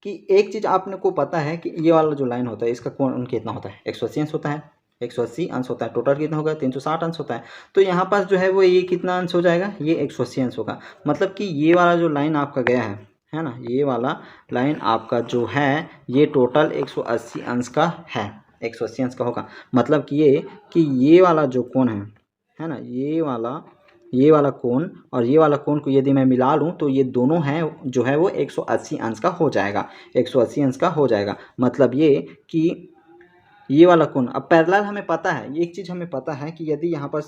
कि एक चीज़ आपने को पता है कि ये वाला जो लाइन होता है इसका कोण कितना होता है, 180 अंश होता है, 180 अंश होता है, टोटल कितना होगा 360 अंश होता है। तो यहाँ पास जो है वो ये कितना अंश हो जाएगा, ये 180 अंश होगा। मतलब कि ये वाला जो लाइन आपका गया है ना, ये वाला लाइन आपका जो है ये टोटल 180 अंश का है, 180 अंश का होगा। मतलब कि ये वाला जो कोण है ना, ये वाला कोण और ये वाला कोण को यदि मैं मिला लूँ तो ये दोनों हैं जो है वो 180 अंश का हो जाएगा, 180 अंश का हो जाएगा। मतलब ये कि ये वाला कोण अब पैरेलल हमें पता है, एक चीज़ हमें पता है कि यदि यहाँ पर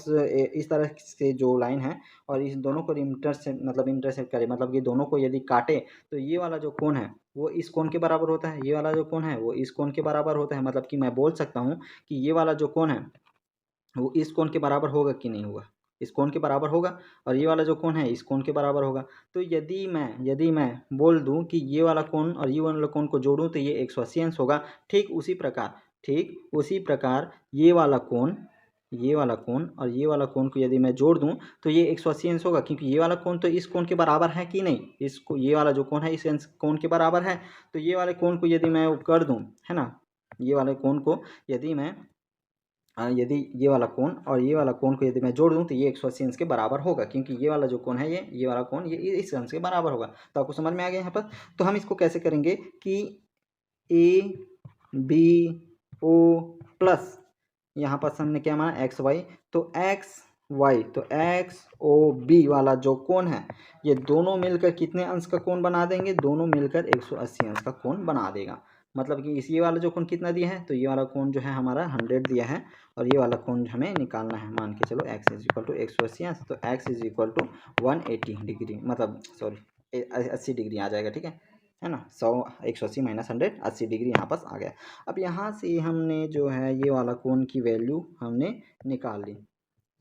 इस तरह से जो लाइन है और इस दोनों को इंटरसेक्ट करे, मतलब ये दोनों को यदि काटे, तो ये वाला जो कोण है वो इस कोण के बराबर होता है, ये वाला जो कोण है वो इस कोण के बराबर होता है। मतलब कि मैं बोल सकता हूँ कि ये वाला जो कोण है वो इस कोण के बराबर होगा कि नहीं होगा, इस कोण के बराबर होगा, और ये वाला जो कोण है इस कोण के बराबर होगा। तो यदि मैं बोल दूं कि ये वाला कोण और ये वाला कोण को जोड़ूं तो ये 180 अंश होगा। ठीक उसी प्रकार ये वाला कोण और ये वाला कोण को यदि मैं जोड़ दूं तो ये 180 अंश होगा, क्योंकि ये वाला कोण तो इस कोण के बराबर है कि नहीं, इसको ये वाला जो कोण है इस कोण के बराबर है। तो ये वाले कोण को यदि मैं कर दूं, है ना, ये वाले कोण को यदि ये वाला कोण और ये वाला कोण को यदि मैं जोड़ दूं तो ये 180 अंश के बराबर होगा, क्योंकि ये वाला जो कोण है ये वाला कोण ये इस अंश के बराबर होगा। तो आपको समझ में आ गया यहाँ पर। तो हम इसको कैसे करेंगे कि ए बी ओ प्लस यहाँ पर हमने क्या माना एक्स वाई, तो एक्स ओ बी वाला जो कोण है ये दोनों मिलकर कितने अंश का कोण बना देंगे, दोनों मिलकर 180 अंश का कोण बना देगा। मतलब कि ये वाला जो कोण कितना दिया है, तो ये वाला कोण जो है हमारा 100 दिया है, और ये वाला कोण हमें निकालना है, मान के चलो x इज इक्वल टू 180 अंश, तो x is equal to 180 degree, मतलब सॉरी 80 डिग्री आ जाएगा। ठीक है, है ना। 100 180 माइनस 100 80 डिग्री यहाँ पास आ गया। अब यहाँ से हमने जो है ये वाला कोण की वैल्यू हमने निकाल ली,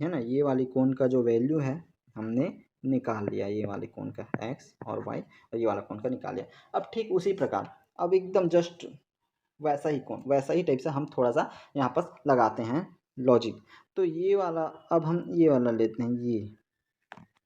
है ना। ये वाली कोण का जो वैल्यू है हमने निकाल लिया, ये वाले कोण का एक्स और वाई, और ये वाला कोण का निकाल लिया। अब ठीक उसी प्रकार अब एकदम जस्ट वैसा ही कोण, वैसा ही टाइप से हम थोड़ा सा यहाँ पर लगाते हैं लॉजिक। तो ये वाला अब हम ये वाला लेते हैं,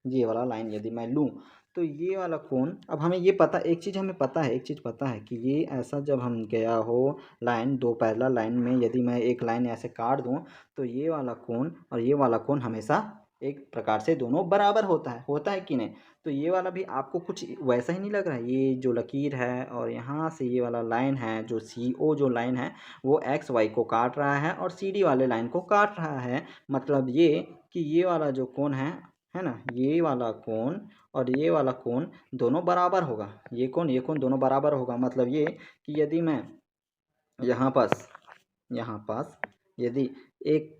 ये वाला लाइन यदि मैं लूँ तो ये वाला कोण, अब हमें ये पता, एक चीज़ हमें पता है, एक चीज़ पता है कि ये ऐसा जब हम गया हो लाइन, दो पैरेलल लाइन में यदि मैं एक लाइन ऐसे काट दूँ तो ये वाला कोण और ये वाला कोण हमेशा एक प्रकार से दोनों बराबर होता है कि नहीं। तो ये वाला भी आपको कुछ वैसा ही नहीं लग रहा है, ये जो लकीर है और यहाँ से ये वाला लाइन है, जो CO जो लाइन है वो एक्स वाई को काट रहा है और CD वाले लाइन को काट रहा है। मतलब ये कि ये वाला जो कोण है ना, ये वाला कोण और ये वाला कोण दोनों बराबर होगा, ये कोण दोनों बराबर होगा। मतलब ये कि यदि मैं यहाँ पास यदि एक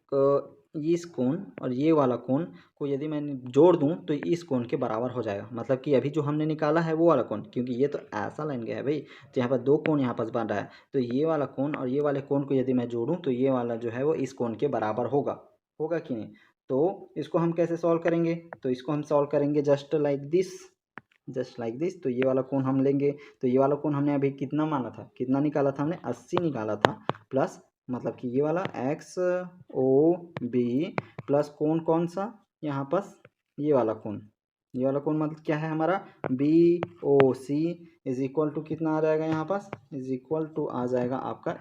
इस कोण और ये वाला कोण को यदि मैं जोड़ दूं तो इस कोण के बराबर हो जाएगा। मतलब कि अभी जो हमने निकाला है वो वाला कोण, क्योंकि ये तो ऐसा लाइन गया है भाई, तो यहाँ पर दो कोण यहाँ पास बन रहा है, तो ये वाला कोण और ये वाले कोण को यदि मैं जोड़ूं तो ये वाला जो है वो इस कोण के बराबर होगा कि नहीं। तो इसको हम कैसे सॉल्व करेंगे, तो इसको हम सॉल्व करेंगे जस्ट लाइक दिस। तो ये वाला कोण हम लेंगे, तो ये वाला कोण हमने अभी कितना माना था, कितना निकाला था हमने, 80 निकाला था, प्लस मतलब कि ये वाला XOB प्लस कोण कौन सा यहाँ पास, ये वाला कोण मतलब क्या है हमारा BOC इज इक्वल टू कितना आ जाएगा यहाँ पास, इज इक्वल टू आ जाएगा आपका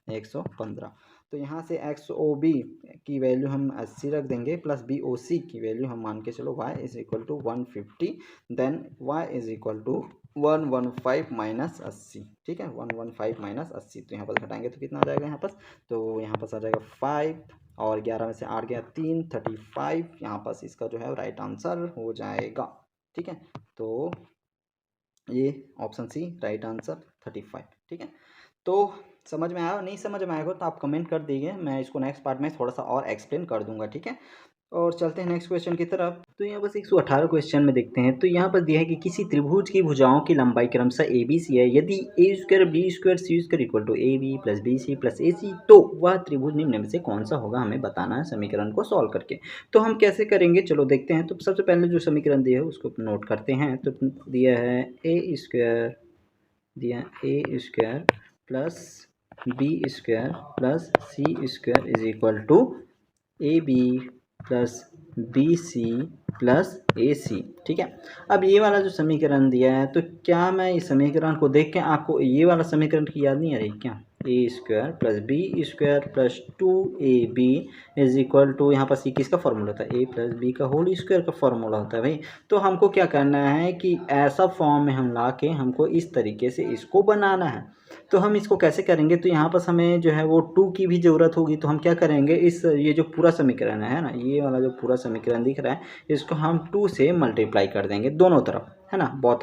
115। तो यहाँ से XOB की वैल्यू हम 80 रख देंगे, प्लस BOC की वैल्यू हम मान के चलो y is equal to 150, then y is equal to 115 minus 80। ठीक है, 115 माइनस 80, तो यहाँ पर घटाएंगे तो कितना आ जाएगा यहाँ पास, तो यहाँ पास आ जाएगा 5 और 11 में से 8 गया 3, 35। यहाँ पास इसका जो है राइट आंसर हो जाएगा। ठीक है, तो ये ऑप्शन सी राइट आंसर 35। ठीक है, तो समझ में आया, नहीं समझ में आएगा तो आप कमेंट कर दीजिए, मैं इसको नेक्स्ट पार्ट में थोड़ा सा और एक्सप्लेन कर दूंगा। ठीक है, और चलते हैं नेक्स्ट क्वेश्चन की तरफ। तो यहाँ बस 118 क्वेश्चन में देखते हैं। तो यहाँ पर दिया है कि किसी त्रिभुज की भुजाओं की लंबाई क्रमशः ABC है, यदि A² B² C² equal to AB plus BC plus AC, तो वह त्रिभुज निम्न में से कौन सा होगा, हमें बताना है समीकरण को सॉल्व करके। तो हम कैसे करेंगे, चलो देखते हैं। तो सबसे पहले जो समीकरण दिया है उसको नोट करते हैं। तो दिया है A² plus B² plus C² is equal to AB plus BC plus AC। ठीक है, अब ये वाला जो समीकरण दिया है, तो क्या मैं इस समीकरण को देख के आपको ये वाला समीकरण की याद नहीं आ रही क्या, A² plus B² plus 2AB is equal to, यहाँ पर C किसका फॉर्मूला होता है, A प्लस B का होल स्क्वायर का फॉर्मूला होता है भाई। तो हमको क्या करना है कि ऐसा फॉर्म में हम ला के हमको इस तरीके से इसको बनाना है। तो हम इसको कैसे करेंगे, तो यहाँ पर हमें जो है वो 2 की भी ज़रूरत होगी। तो हम क्या करेंगे, इस ये जो पूरा समीकरण है ना, ये वाला जो पूरा समीकरण दिख रहा है, इसको हम 2 से मल्टीप्लाई कर देंगे दोनों तरफ, है ना, बोथ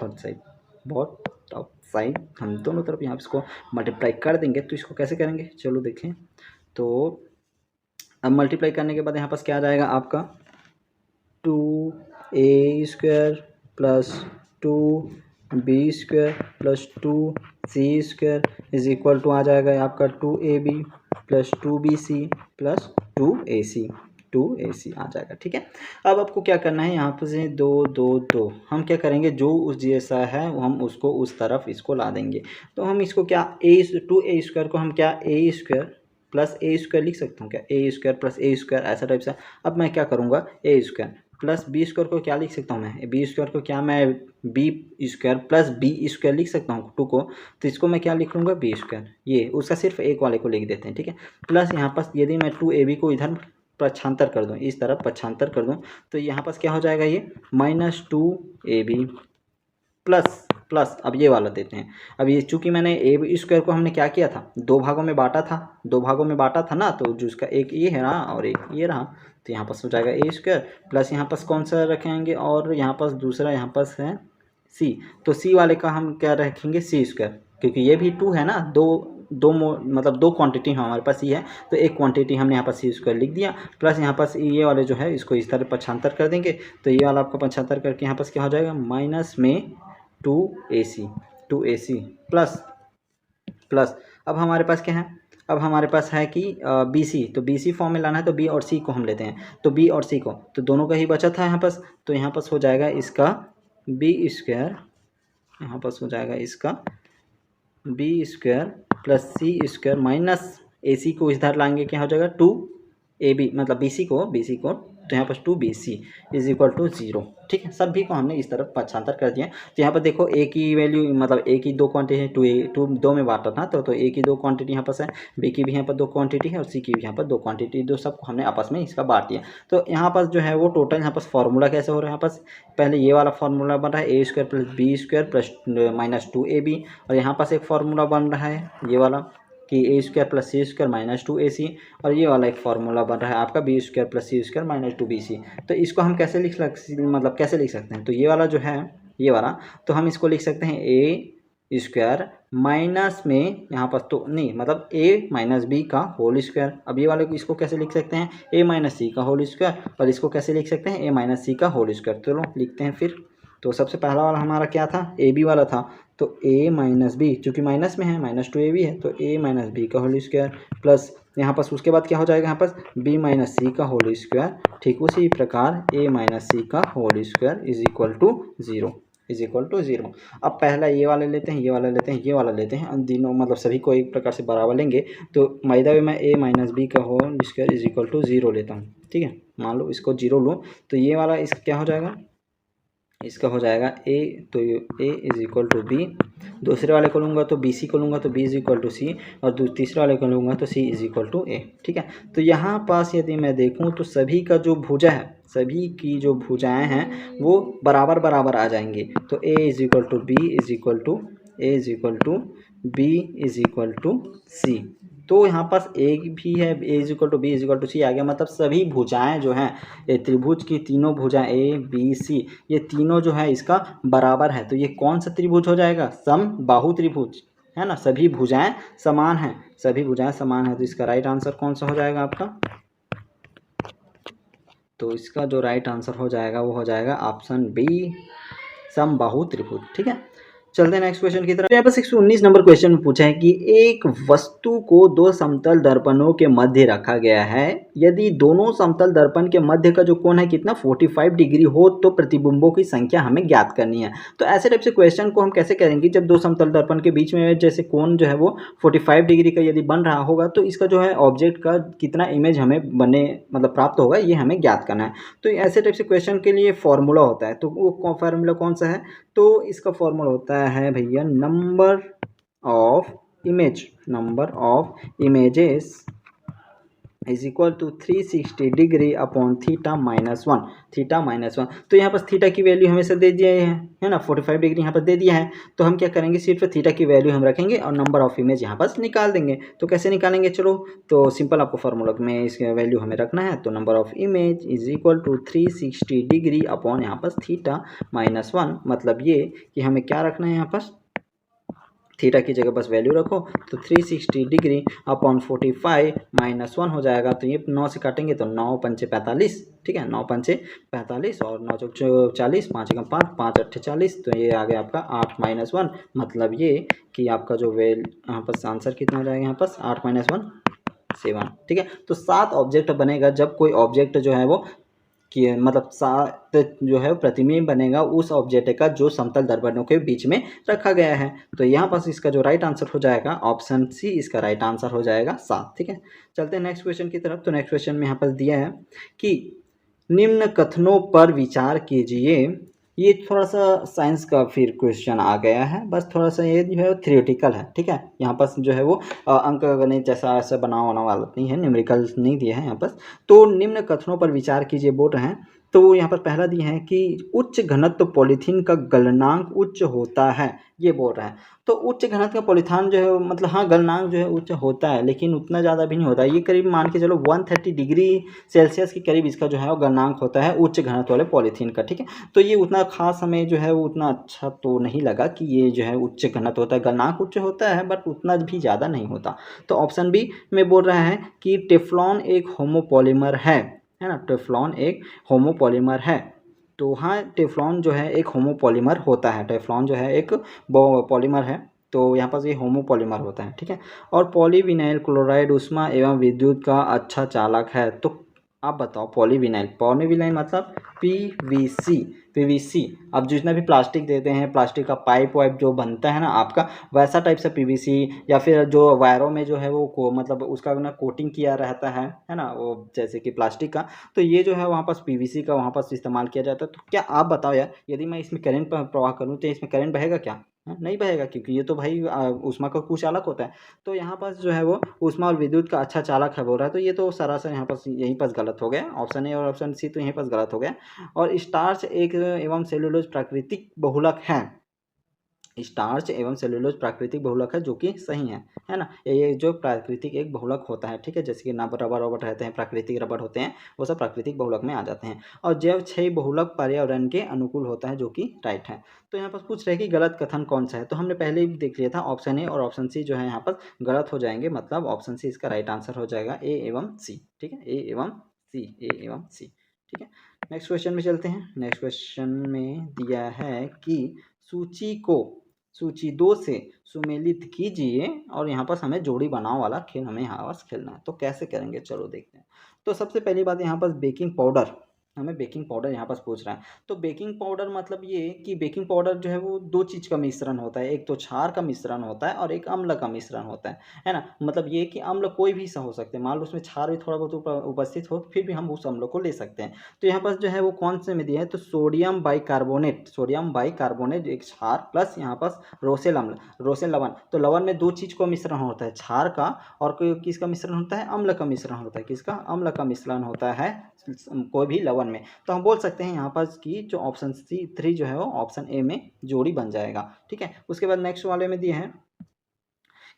साइड हम दोनों तरफ यहाँ इसको मल्टीप्लाई कर देंगे। तो इसको कैसे करेंगे, चलो देखें। तो अब मल्टीप्लाई करने के बाद यहाँ पास क्या आ जाएगा आपका, 2A² plus 2B² plus 2C² is equal to आ जाएगा आपका 2AB plus 2BC plus 2AC आ जाएगा। ठीक है, अब आपको क्या करना है, यहाँ पर से 2 2 2 हम क्या करेंगे, जो उस जैसा है हम उसको उस तरफ इसको ला देंगे। तो हम इसको क्या 2A² को हम क्या A² प्लस A² लिख सकता हूँ क्या, A² प्लस A² ऐसा टाइप से। अब मैं क्या करूँगा, A² प्लस B² को क्या लिख सकता हूँ मैं, B² को क्या मैं B² प्लस B² लिख सकता हूँ 2 को। तो इसको मैं क्या लिख लूँगा, B², ये उसका सिर्फ एक वाले को लिख देते हैं। ठीक है, प्लस यहाँ पास यदि मैं 2AB को इधर पक्षांतर कर दूँ, इस तरफ पक्षांतर कर दूँ, तो यहाँ पास क्या हो जाएगा, ये माइनस 2AB प्लस अब ये वाला देते हैं। अब ये चूंकि मैंने A² को हमने क्या किया था, 2 भागों में बांटा था ना, तो जो उसका एक ये है ना और एक ये रहा, तो यहाँ पास हो जाएगा A² प्लस यहाँ पास कौन सा रखेंगे, और यहाँ पास दूसरा यहाँ पास है C, तो C वाले का हम क्या रखेंगे, C², क्योंकि ये भी 2 है ना, मतलब 2 क्वांटिटी हमारे पास ये है, तो एक क्वांटिटी हमने यहाँ पर C² लिख दिया, प्लस यहाँ पास ये वाले जो है इसको इस तरह पक्षांतर कर देंगे। तो ये वाला आपको पक्षांतर करके यहाँ पास क्या हो जाएगा, माइनस में 2AC प्लस प्लस अब हमारे पास क्या है, अब हमारे पास है कि BC, तो BC फॉर्म में लाना है तो B और C को हम लेते हैं, तो B और C को तो दोनों का ही बचा था यहाँ पास, तो यहाँ पास हो जाएगा इसका B स्क्वायर, यहाँ पास हो जाएगा इसका B square plus C square minus AC को इधर लाएंगे, क्या हो जाएगा 2AB, मतलब BC को तो यहाँ पर 2BC इज इक्वल टू 0। ठीक है, सभी को हमने इस तरफ पक्षांतर कर दिया। तो यहाँ पर देखो ए की वैल्यू, मतलब ए की दो क्वांटिटी है, टू दो में बांटा था तो ए की दो क्वांटिटी यहाँ पर है, बी की भी यहाँ पर दो क्वांटिटी है और सी की भी यहाँ पर दो क्वांटिटी, दो सबको हमने आपस में इसका बांट दिया। तो यहाँ पर जो है वो टोटल यहाँ पर फॉर्मूला कैसे हो रहा है, यहाँ पर पहले ये वाला फॉर्मूला बन रहा है A square plus B square plus minus 2AB, और यहाँ पास एक फॉर्मूला बन रहा है ये वाला कि ए स्क्वायर प्लस सी स्क्वायर माइनस 2AC, और ये वाला एक फॉर्मूला बन रहा है आपका बी स्क्वायर प्लस सी स्क्वायर माइनस 2BC। तो इसको हम कैसे कैसे लिख सकते हैं, तो ये वाला जो है ये वाला, तो हम इसको लिख सकते हैं ए स्क्वायर माइनस में यहाँ पर तो नहीं, मतलब ए माइनस बी का होल स्क्वायर। अब ये वाले को इसको कैसे लिख सकते हैं, ए माइनस सी का होल स्क्वायर, और इसको कैसे लिख सकते हैं, ए माइनस सी का होल स्क्वायर। चलो लिखते हैं फिर। तो सबसे पहला वाला हमारा क्या था, ए बी वाला था, तो a माइनस बी, चूँकि माइनस में है माइनस 2AB है, तो a माइनस बी का होल स्क्वायर प्लस यहाँ पर उसके बाद क्या हो जाएगा यहाँ पर b माइनस सी का होल स्क्वायर। ठीक उसी प्रकार a माइनस सी का whole square is equal to 0। अब पहला ये वाला लेते हैं, ये वाला लेते हैं, ये वाला लेते हैं, उन तीनों मतलब सभी को एक प्रकार से बराबर लेंगे। तो माइदा में मैं a माइनस बी का whole square is equal to 0 लेता हूँ। ठीक है, मान लो इसको 0 लूँ तो ये वाला इसका क्या हो जाएगा, इसका हो जाएगा a, तो a is equal to b, दूसरे वाले को लूँगा तो BC को लूँगा तो B is equal to C, और तीसरे वाले को लूँगा तो C is equal to A। ठीक है, तो यहाँ पास यदि मैं देखूँ तो सभी का जो भुजा है, सभी की जो भुजाएं हैं वो बराबर बराबर आ जाएंगे। तो A is equal to B is equal to A is equal to B is equal to C। तो यहाँ पास एक भी है, A is equal to B is equal to C आ गया, मतलब सभी भुजाएं जो हैं ये त्रिभुज की तीनों भुजाएं ए बी सी ये तीनों जो है इसका बराबर है। तो ये कौन सा त्रिभुज हो जाएगा, समबाहु त्रिभुज है ना, सभी भुजाएं समान हैं, सभी भुजाएं समान है। तो इसका राइट आंसर कौन सा हो जाएगा आपका, तो इसका जो राइट आंसर हो जाएगा वो हो जाएगा ऑप्शन बी, समबाहु त्रिभुज। ठीक है, चलते हैं नेक्स्ट क्वेश्चन की तरफ। यहाँ पर 119 नंबर क्वेश्चन में पूछा है कि एक वस्तु को दो समतल दर्पणों के मध्य रखा गया है, यदि दोनों समतल दर्पण के मध्य का जो कोण है कितना 45 डिग्री हो तो प्रतिबिंबों की संख्या हमें ज्ञात करनी है। तो ऐसे टाइप से क्वेश्चन को हम कैसे करेंगे, जब दो समतल दर्पण के बीच में जैसे कोण जो है वो 45 डिग्री का यदि बन रहा होगा तो इसका जो है ऑब्जेक्ट का कितना इमेज हमें बने मतलब प्राप्त होगा ये हमें ज्ञात करना है। तो ऐसे टाइप से क्वेश्चन के लिए फॉर्मूला होता है, तो वो फॉर्मूला कौन सा है, तो इसका फॉर्मूला होता है भैया number of images is equal to 360 degree upon theta minus one. तो यहाँ पर थीटा की वैल्यू हमेशा दे दिया है ना, 45 डिग्री यहाँ पर दे दिया है। तो हम क्या करेंगे, सिर्फ थीटा की वैल्यू हम रखेंगे और नंबर ऑफ इमेज यहाँ पर निकाल देंगे। तो कैसे निकालेंगे, चलो तो सिंपल आपको फॉर्मूला में इसका वैल्यू हमें रखना है। तो number of image is equal to 360 degree upon यहाँ पर थीटा माइनस वन, मतलब ये कि हमें क्या रखना है यहाँ पर थीटा की जगह बस वैल्यू रखो। तो 360 डिग्री अपॉन 45 माइनस 1 हो जाएगा। तो ये 9 से काटेंगे तो 9 पंचे 45, ठीक है 9 पंचे 45 और 9 चौक 40, 5 एकम 5, 5 अट्ठे 40। तो ये आ गया आपका 8 माइनस 1, मतलब ये कि आपका जो यहाँ पर आंसर कितना हो जाएगा, यहाँ पर 8 माइनस 1 7। ठीक है, तो 7 ऑब्जेक्ट बनेगा जब कोई ऑब्जेक्ट जो है वो कि मतलब 7 जो है प्रतिबिंब बनेगा उस ऑब्जेक्ट का जो समतल दर्पणों के बीच में रखा गया है। तो यहाँ पास इसका जो राइट आंसर हो जाएगा ऑप्शन सी, इसका राइट आंसर हो जाएगा 7। ठीक है, चलते हैं नेक्स्ट क्वेश्चन की तरफ। तो नेक्स्ट क्वेश्चन में यहाँ पर दिया है कि निम्न कथनों पर विचार कीजिए। ये थोड़ा सा साइंस का फिर क्वेश्चन आ गया है, बस थोड़ा सा ये जो है थ्योरेटिकल है। ठीक है, यहाँ पर जो है वो अंक गणित जैसा ऐसा बना वाला नहीं है, न्यूमेरिकल नहीं दिया है यहाँ पर। तो निम्न कथनों पर विचार कीजिए बोल रहे हैं। तो यहाँ पर पहला दिया है कि उच्च घनत्व पॉलीथीन का गलनांक उच्च होता है, ये बोल रहा है। तो उच्च घनत्व का पॉलीथीन जो है मतलब हाँ गलनांक जो है उच्च होता है, लेकिन उतना ज़्यादा भी नहीं होता। ये करीब मान के चलो 130 डिग्री सेल्सियस के करीब इसका जो है वो गलनांक होता है उच्च घनत्व वाले पॉलीथीन का। ठीक है, तो ये उतना खास हमें जो है वो उतना अच्छा तो नहीं लगा कि ये जो है उच्च घनत्व होता है, गलनांक उच्च होता है बट उतना भी ज़्यादा नहीं होता। तो ऑप्शन बी में बोल रहा है कि टेफ्लॉन एक होमोपॉलीमर है ना, टेफ्लॉन एक होमोपॉलीमर है। तो हाँ, टेफ्लॉन जो है एक होमोपॉलीमर होता है। टेफ्लॉन जो है एक पॉलीमर है, तो यहाँ पर ये होमोपॉलीमर होता है, ठीक है। और पॉलीविनाइल क्लोराइड ऊष्मा एवं विद्युत का अच्छा चालक है। तो आप बताओ, पॉलीविनाइल, पॉलीविनाइल मतलब पीवीसी, पीवीसी। अब जितना भी प्लास्टिक देते हैं, प्लास्टिक का पाइप वाइप जो बनता है ना आपका, वैसा टाइप से पीवीसी, या फिर जो वायरों में जो है वो मतलब उसका ना कोटिंग किया रहता है ना, वो जैसे कि प्लास्टिक का, तो ये जो है वहाँ पास पीवीसी का वहाँ पास इस्तेमाल किया जाता है। तो क्या आप बताओ यार, यदि मैं इसमें करंट प्रवाह करूँ तो इसमें करंट बहेगा क्या? नहीं बहेगा, क्योंकि ये तो भाई ऊष्मा का कुचालक होता है। तो यहाँ पास जो है वो ऊष्मा और विद्युत का अच्छा चालक है बोल रहा है, तो ये तो सरासर यहाँ पास यहीं पास गलत हो गया। ऑप्शन ए और ऑप्शन सी तो यहीं पास गलत हो गया। और स्टार्च एक एवं सेलुलोज प्राकृतिक बहुलक है। स्टार्च एवं सेलुलोज प्राकृतिक बहुलक है, जो कि सही है ना। ये जो प्राकृतिक एक बहुलक होता है, ठीक है, जैसे कि ना रबर वबर रहते हैं, प्राकृतिक रबर होते हैं, वो सब प्राकृतिक बहुलक में आ जाते हैं। और जैव क्षय बहुलक पर्यावरण के अनुकूल होता है, जो कि राइट है। तो यहाँ पर पूछ रहे कि गलत कथन कौन सा है, तो हमने पहले ही देख लिया था, ऑप्शन ए और ऑप्शन सी जो है यहाँ पर गलत हो जाएंगे, मतलब ऑप्शन सी इसका राइट आंसर हो जाएगा, ए एवं सी, ठीक है, ए एवं सी, ए एवं सी, ठीक है। नेक्स्ट क्वेश्चन में चलते हैं। नेक्स्ट क्वेश्चन में दिया है कि सूची को सूची 2 से सुमेलित कीजिए, और यहाँ पर हमें जोड़ी बनाओ वाला खेल हमें यहाँ पास खेलना है। तो कैसे करेंगे, चलो देखते हैं। तो सबसे पहली बात यहाँ पर बेकिंग पाउडर, हमें बेकिंग पाउडर यहाँ पास पूछ रहा है। तो बेकिंग पाउडर मतलब ये कि बेकिंग पाउडर जो है वो दो चीज़ का मिश्रण होता है, एक तो क्षार का मिश्रण होता है और एक अम्ल का मिश्रण होता है ना। मतलब ये कि अम्ल कोई भी सा हो सकते हैं, मान लो उसमें क्षार भी थोड़ा बहुत उपस्थित हो, फिर भी हम उस अम्ल को ले सकते हैं। तो यहाँ पास जो है वो कौन से में दिया है, तो सोडियम बाइकार्बोनेट, सोडियम बाइकार्बोनेट एक क्षार प्लस यहाँ पास रोसेल अम्ल, रोसेल लवण। तो लवण में दो चीज़ का मिश्रण होता है, क्षार का और किसका मिश्रण होता है, अम्ल का मिश्रण होता है। किसका? अम्ल का मिश्रण होता है कोई भी लवण में। तो हम बोल सकते हैं यहाँ पर कि जो ऑप्शन सी 3 जो है वो ऑप्शन ए में जोड़ी बन जाएगा, ठीक है। उसके बाद नेक्स्ट वाले में दिए हैं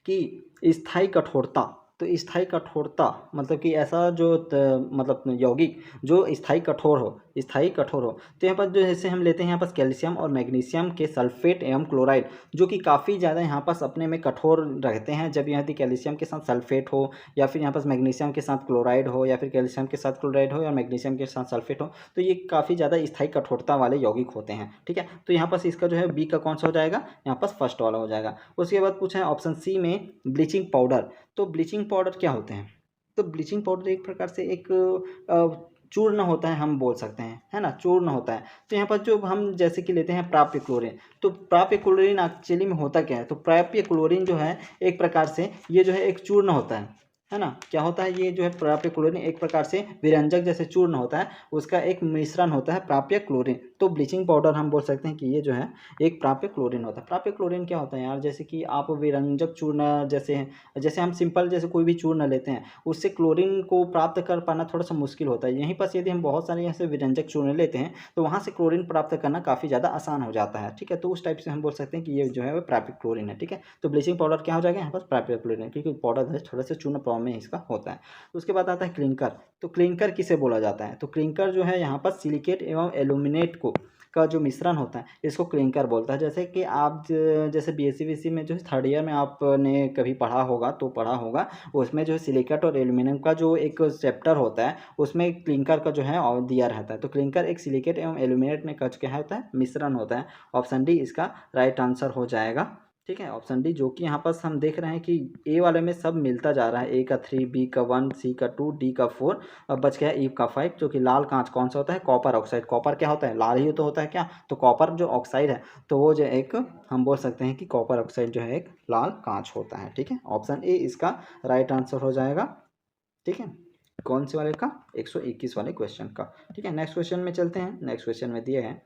कि स्थायी कठोरता। तो स्थायी कठोरता मतलब कि ऐसा जो मतलब यौगिक जो स्थायी कठोर हो, स्थायी कठोर हो। तो यहाँ पर जो जैसे हम लेते हैं यहाँ पर कैल्शियम और मैग्नीशियम के सल्फेट एवं क्लोराइड, जो कि काफ़ी ज़्यादा यहाँ पास अपने में कठोर रहते हैं। जब यहाँ पर कैल्शियम के साथ सल्फेट हो, या फिर यहाँ पास मैग्नीशियम के साथ क्लोराइड हो, या फिर कैल्शियम के साथ क्लोराइड हो, या मैग्नीशियम के साथ सल्फेट हो, तो ये काफ़ी ज़्यादा स्थायी कठोरता वाले यौगिक होते हैं, ठीक है। तो यहाँ पास इसका जो है बी का कौन सा हो जाएगा, यहाँ पास फर्स्ट वाला हो जाएगा। उसके बाद पूछा है ऑप्शन सी में ब्लीचिंग पाउडर। तो ब्लीचिंग पाउडर क्या होते हैं, तो ब्लीचिंग पाउडर एक प्रकार से एक चूर्ण होता है, हम बोल सकते हैं, है ना, चूर्ण होता है। तो यहाँ पर जो हम जैसे कि लेते हैं प्राप्य क्लोरीन, तो प्राप्य क्लोरीन एक्चुअली में होता क्या है, तो प्राप्य क्लोरीन जो है एक प्रकार से ये जो है एक चूर्ण होता है ना। क्या होता है, ये जो है प्राप्य क्लोरीन एक प्रकार से विरंजक जैसे चूर्ण होता है, उसका एक मिश्रण होता है प्राप्य क्लोरीन। तो ब्लीचिंग पाउडर हम बोल सकते हैं कि ये जो है एक प्राप्य क्लोरीन होता है। प्राप्य क्लोरीन क्या होता है यार, जैसे कि आप विरंजक चूर्ण जैसे हम सिंपल जैसे कोई भी चूर्ण लेते हैं, उससे क्लोरीन को प्राप्त कर पाना थोड़ा सा मुश्किल होता है। यहीं पर यदि हम बहुत सारे ऐसे विरंजक चूर्ण लेते हैं, तो वहाँ से क्लोरीन प्राप्त करना काफ़ी ज़्यादा आसान हो जाता है, ठीक है। तो उस टाइप से हम बोल सकते हैं कि ये जो है वो प्राप्य क्लोरीन है, ठीक है। तो ब्लीचिंग पाउडर क्या हो जाएगा यहाँ पर, प्राप्य क्लोरीन, क्योंकि पाउडर थोड़ा सा चूर्ण फॉर्म में इसका होता है। उसके बाद आता है क्लिंकर। तो क्लिंकर किसे बोला जाता है, तो क्लिंकर जो है यहाँ पर सिलिकेट एवं एल्यूमिनेट का जो मिश्रण होता है, इसको क्लिंकर बोलता है। जैसे कि आप जैसे बीएससी बीसी में जो थर्ड ईयर में आपने कभी पढ़ा होगा, उसमें जो है सिलिकेट और एल्यूमिनियम का जो एक चैप्टर होता है, उसमें क्लिंकर का जो है और दिया रहता है। तो क्लिंकर एक सिलिकेट एवं एल्यूमिनेट में क्या होता है, मिश्रण होता है। ऑप्शन डी इसका राइट आंसर हो जाएगा, ठीक है, ऑप्शन डी। जो कि यहाँ पर हम देख रहे हैं कि ए वाले में सब मिलता जा रहा है, ए का 3, बी का 1, सी का 2, डी का 4, अब बच गया ई का 5। जो कि लाल कांच कौन सा होता है, कॉपर ऑक्साइड। कॉपर क्या होता है, लाल ही तो होता है क्या, तो कॉपर जो ऑक्साइड है, तो वो जो एक हम बोल सकते हैं कि कॉपर ऑक्साइड जो है एक लाल कांच होता है, ठीक है। ऑप्शन ए इसका राइट आंसर हो जाएगा, ठीक है। कौन से वाले का, 121 वाले क्वेश्चन का, ठीक है। नेक्स्ट क्वेश्चन में चलते हैं। नेक्स्ट क्वेश्चन में दिए हैं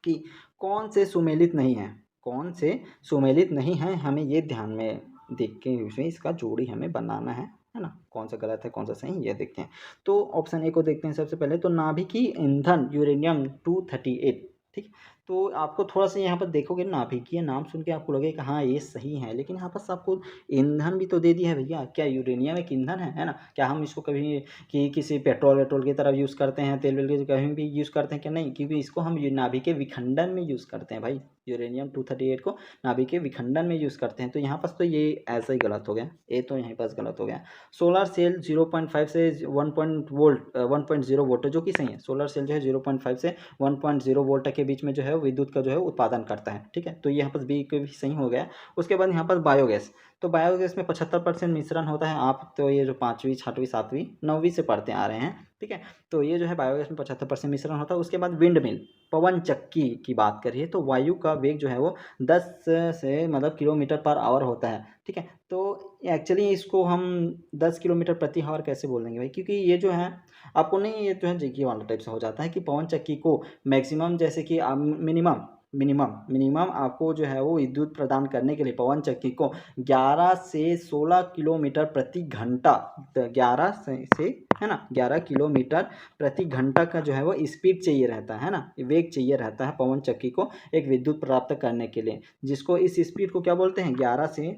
कि कौन से सुमेलित नहीं है, कौन से सुमेलित नहीं है, हमें ये ध्यान में देख के उसमें इसका जोड़ी हमें बनाना है ना। कौन सा गलत है कौन सा सही, ये देखते हैं। तो ऑप्शन ए को देखते हैं सबसे पहले। तो नाभिकीय ईंधन यूरेनियम 238, ठीक। तो आपको थोड़ा-सा यहाँ पर देखोगे नाभिकीय नाम सुन के आपको लगेगा हाँ, ये सही है, लेकिन यहाँ पास आपको ईंधन भी तो दे दिया है भैया। क्या यूरेनियम एक ईंधन है ना? क्या हम इसको कभी कि किसी पेट्रोल-वेट्रोल की तरह यूज़ करते हैं, तेल-वेल की कहीं भी यूज़ करते हैं क्या? नहीं, क्योंकि इसको हम ये नाभिकीय विखंडन में यूज़ करते हैं भाई। यूरेनियम 238 को नाभिकीय विखंडन में यूज़ करते हैं। तो यहाँ पास तो ये ऐसा ही गलत हो गया, ये तो यहीं पास गलत हो गया। सोलर सेल 0.5 से 1.0 वोल्ट जो कि सही है। सोलर सेल जो है 0.5 से 1.0 वोल्ट के बीच में जो है विद्युत का जो है उत्पादन करता है, ठीक है। तो ये यहाँ पर बी के भी सही हो गया। उसके बाद यहाँ पर बायोगैस, तो बायोगैस में 75% मिश्रण होता है। आप तो ये जो 5वीं 6वीं 7वीं 9वीं से पढ़ते आ रहे हैं, ठीक है। तो ये जो है बायोगैस में 75% मिश्रण होता है। उसके बाद विंड मिल, पवन चक्की की बात करिए तो वायु का वेग जो है वो 10 से मतलब किलोमीटर पर आवर होता है, ठीक है। तो एक्चुअली इसको हम 10 किलोमीटर प्रति आवर कैसे बोल देंगे भाई, क्योंकि ये जो है आपको नहीं, ये जो है जीके वाला टाइप से हो जाता है कि पवन चक्की को मैक्सिमम जैसे कि मिनिमम मिनिमम मिनिमम आपको जो है वो विद्युत प्रदान करने के लिए पवन चक्की को 11 से 16 किलोमीटर प्रति घंटा, 11 से है ना 11 किलोमीटर प्रति घंटा का जो है वो स्पीड चाहिए रहता है ना, वेग चाहिए रहता है पवन चक्की को एक विद्युत प्राप्त करने के लिए, जिसको इस स्पीड को क्या बोलते हैं 11 से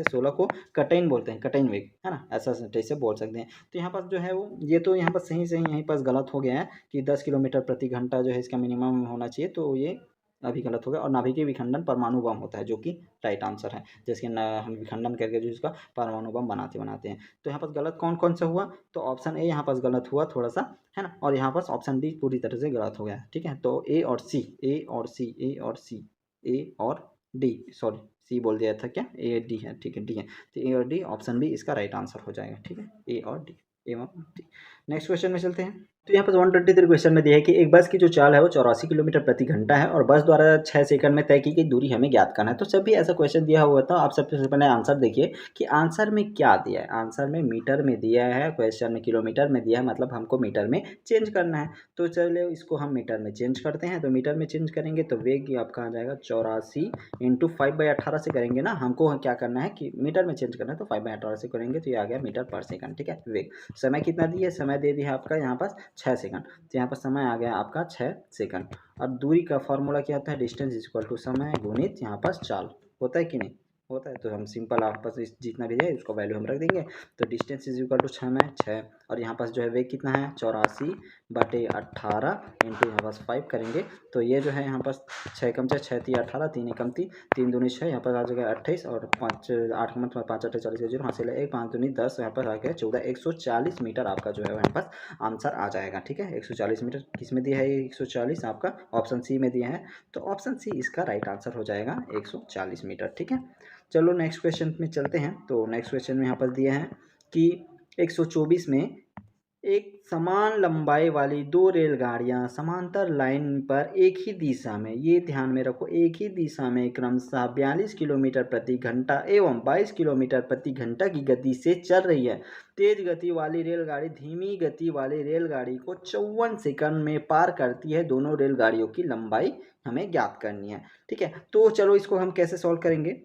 16 को कटैन बोलते हैं, कटैन वेग, है ना, ऐसा से बोल सकते हैं। तो यहाँ पास जो है वो ये तो यहाँ पास सही यहीं पास गलत हो गया है कि 10 किलोमीटर प्रति घंटा जो है इसका मिनिमम होना चाहिए, तो ये अभी गलत हो गया। और नाभिकीय विखंडन परमाणु बम होता है जो कि राइट आंसर है, जैसे हम विखंडन करके जो इसका परमाणु बम बनाते हैं। तो यहाँ पास गलत कौन कौन सा हुआ, तो ऑप्शन ए यहाँ पास गलत हुआ थोड़ा सा, है ना, और यहाँ पास ऑप्शन डी पूरी तरह से गलत हो गया, ठीक है। तो ए और सी ए और सी ए और सी ए और डी, सॉरी सी बोल दिया था क्या, ए डी है, ठीक है डी है। तो ए और डी ऑप्शन बी इसका राइट आंसर हो जाएगा, ठीक है, ए और डी, ए और डी। नेक्स्ट क्वेश्चन में चलते हैं। तो यहाँ पर 123 क्वेश्चन में दिया है कि एक बस की जो चाल है वो 84 किलोमीटर प्रति घंटा है और बस द्वारा 6 सेकंड में तय की गई दूरी हमें ज्ञात करना है। तो सभी ऐसा क्वेश्चन दिया हुआ था, आप सबसे पहले आंसर देखिए कि आंसर में क्या दिया है। आंसर में मीटर में दिया है, क्वेश्चन में किलोमीटर में दिया है, मतलब हमको मीटर में चेंज करना है। तो चलिए इसको हम मीटर में चेंज करते हैं। तो मीटर में चेंज करेंगे तो वेग आपका आ जाएगा 84 इंटू 5/18 से करेंगे ना, हमको क्या करना है कि मीटर में चेंज करना है, तो 5/18 से करेंगे तो ये आ गया मीटर पर सेकंड, ठीक है। वेग समय कितना दिया है, समय दे दिया है आपका यहाँ पास 6 सेकंड, तो यहाँ पर समय आ गया आपका 6 सेकंड। और दूरी का फॉर्मूला क्या होता है, डिस्टेंस इज इक्वल टू समय गुणित यहाँ पास चाल, होता है कि नहीं होता है। तो हम सिंपल आप पास जितना भी है उसको वैल्यू हम रख देंगे। तो डिस्टेंस इज इक्वल टू 6 में 6, और यहाँ पास जो है वेग कितना है 84/18 इंटू यहाँ पास 5 करेंगे तो ये जो है यहाँ पास 6 कम 6 6 3 18 3 एकम 3 3 दूनी 6, यहाँ पर आ जाएगा 28 और 5 8 मतलब 5 8 40 0 हासिल है 1 5 दूनी 10, यहाँ पर आ गया 14 140 मीटर आपका जो है यहाँ पास आंसर आ जाएगा, ठीक है। 140 मीटर किस में दिया है, 140 आपका ऑप्शन सी में दिया है, तो ऑप्शन सी इसका राइट आंसर हो जाएगा 140 मीटर, ठीक है। चलो नेक्स्ट क्वेश्चन में चलते हैं। तो नेक्स्ट क्वेश्चन में यहाँ पर दिया है कि 124 में एक समान लंबाई वाली दो रेलगाड़ियां समांतर लाइन पर एक ही दिशा में, ये ध्यान में रखो, एक ही दिशा में क्रमशः 42 किलोमीटर प्रति घंटा एवं 22 किलोमीटर प्रति घंटा की गति से चल रही है। तेज गति वाली रेलगाड़ी धीमी गति वाली रेलगाड़ी को 54 सेकंड में पार करती है। दोनों रेलगाड़ियों की लंबाई हमें ज्ञात करनी है, ठीक है। तो चलो इसको हम कैसे सॉल्व करेंगे।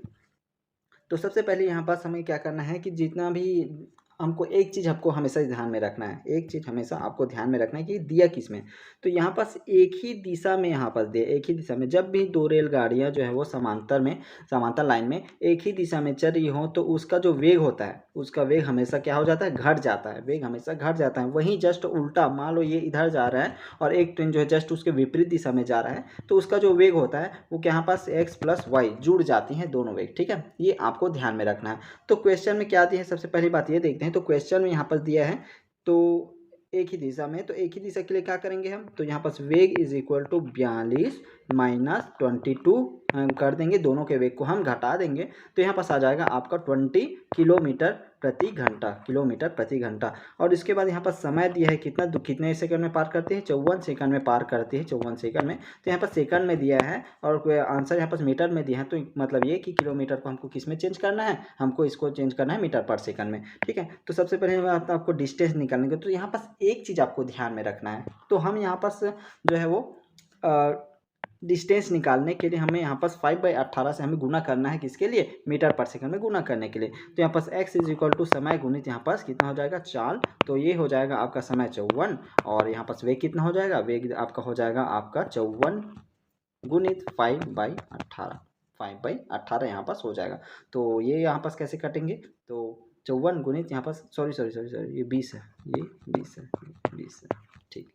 तो सबसे पहले यहाँ पास हमें क्या करना है कि जितना भी हमको एक चीज़ आपको हमेशा ध्यान में रखना है, एक चीज़ हमेशा आपको ध्यान में रखना है कि दिया किस में। तो यहाँ पास एक ही दिशा में, यहाँ पास दिया एक ही दिशा में, जब भी दो रेलगाड़ियाँ जो है वो समांतर लाइन में एक ही दिशा में चल रही हो तो उसका जो वेग होता है उसका वेग हमेशा क्या हो जाता है, घट जाता है, वेग हमेशा घट जाता है। वहीं जस्ट उल्टा मान लो ये इधर जा रहा है और एक ट्रेन जो है जस्ट उसके विपरीत दिशा में जा रहा है, तो उसका जो वेग होता है वो यहाँ पास x + y जुड़ जाती हैं दोनों वेग, ठीक है। ये आपको ध्यान में रखना है। तो क्वेश्चन में क्या दिया है, सबसे पहली बात ये देखते हैं। तो क्वेश्चन में यहाँ पर दिया है तो एक ही दिशा में, तो एक ही दिशा के लिए क्या करेंगे हम, तो यहाँ पास वेग इज इक्वल टू 42 माइनस 22 हम कर देंगे, दोनों के वेग को हम घटा देंगे, तो यहाँ पास आ जाएगा आपका 20 किलोमीटर प्रति घंटा। और इसके बाद यहाँ पर समय दिया है कितना, कितने सेकंड में पार करते हैं, 54 सेकंड में पार करते हैं, 54 सेकंड में। तो यहाँ पर सेकंड में दिया है और आंसर यहाँ पर मीटर में दिया है, तो मतलब ये कि किलोमीटर को हमको किस में चेंज करना है, हमको इसको चेंज करना है मीटर पर सेकंड में, ठीक है। तो सबसे पहले आपको डिस्टेंस निकालने के, तो यहाँ पास एक चीज़ आपको ध्यान में रखना है। तो हम यहाँ पास जो है वो डिस्टेंस निकालने के लिए हमें यहाँ पास 5/18 से हमें गुना करना है, किसके लिए, मीटर पर सेकंड में गुना करने के लिए। तो यहाँ पास x इज इक्वल टू समय गुणित यहाँ पास कितना हो जाएगा, चाल, तो ये हो जाएगा आपका समय 54, और यहाँ पास वेग कितना हो जाएगा, वेग आपका हो जाएगा आपका 54 गुणित 5/18, 5/18 यहाँ पास हो जाएगा। तो ये यहाँ पास कैसे कटेंगे, तो 54 गुणित यहाँ पास सॉरी ये 20 है, ये 20 है, 20 है, ठीक,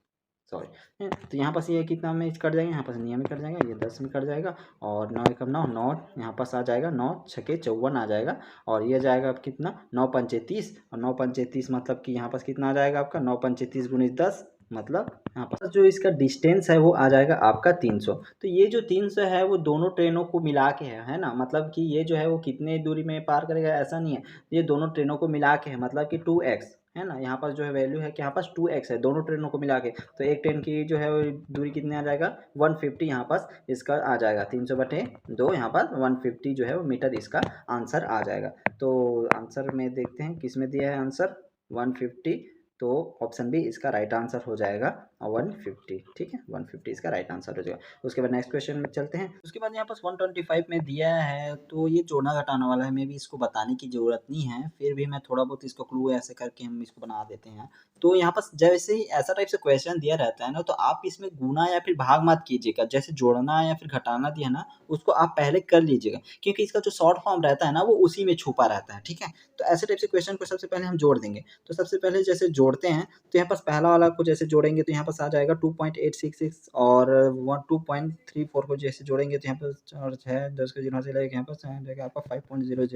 सॉरी। तो यहाँ पास ये कितना में कट जाएगा, यहाँ पास नियम में कट जाएगा, ये 10 में कट जाएगा, और 9 एकम 9, 9 यहाँ पास आ जाएगा, 9 छके 54 आ जाएगा, और ये जाएगा अब कितना, 9 पंचे 30, और 9 पंचे 30 मतलब कि यहाँ पास कितना आ जाएगा आपका, 9 पंचे 30 गुणित 10, मतलब यहाँ पास जो इसका डिस्टेंस है वो आ जाएगा आपका 300। तो ये जो 300 है वो दोनों ट्रेनों को मिला के है ना, मतलब कि ये जो है वो कितने दूरी में पार करेगा ऐसा नहीं है, ये दोनों ट्रेनों को मिला के है, मतलब कि 2x है ना, यहाँ पास जो है वैल्यू है कि यहाँ पास 2x है दोनों ट्रेनों को मिला के। तो एक ट्रेन की जो है वो दूरी कितने आ जाएगा, 150 यहाँ पास इसका आ जाएगा, 300/2 यहाँ पर 150 जो है वो मीटर इसका आंसर आ जाएगा। तो आंसर में देखते हैं किस में दिया है आंसर, 150, तो ऑप्शन बी इसका राइट आंसर हो जाएगा 150, ठीक है, 150 इसका राइट आंसर हो जाएगा। उसके बाद नेक्स्ट क्वेश्चन में चलते हैं। उसके बाद यहाँ पास 125 में दिया है, तो ये जोड़ना घटाना वाला है, मे भी इसको बताने की ज़रूरत नहीं है, फिर भी मैं थोड़ा बहुत इसको क्लू ऐसे करके हम इसको बना देते हैं। तो यहाँ पास जैसे ही ऐसा टाइप से क्वेश्चन दिया रहता है ना, तो आप इसमें गुना या फिर भाग मत कीजिएगा, जैसे जोड़ना या फिर घटाना दिया ना, उसको आप पहले कर लीजिएगा, क्योंकि इसका जो शॉर्ट फॉर्म रहता है ना वो उसी में छुपा रहता है, ठीक है। तो ऐसे टाइप से क्वेश्चन को सबसे पहले हम जोड़ देंगे। तो सबसे पहले जैसे जोड़ते हैं, तो यहाँ पास पहला वाला को जैसे जोड़ेंगे तो यहाँ पास आ जाएगा 2.866, और 2.34 को जैसे जोड़ेंगे तो यहाँ पर 6 10 के 0 से लेके यहाँ पास जाएगा आपका 5.000 है,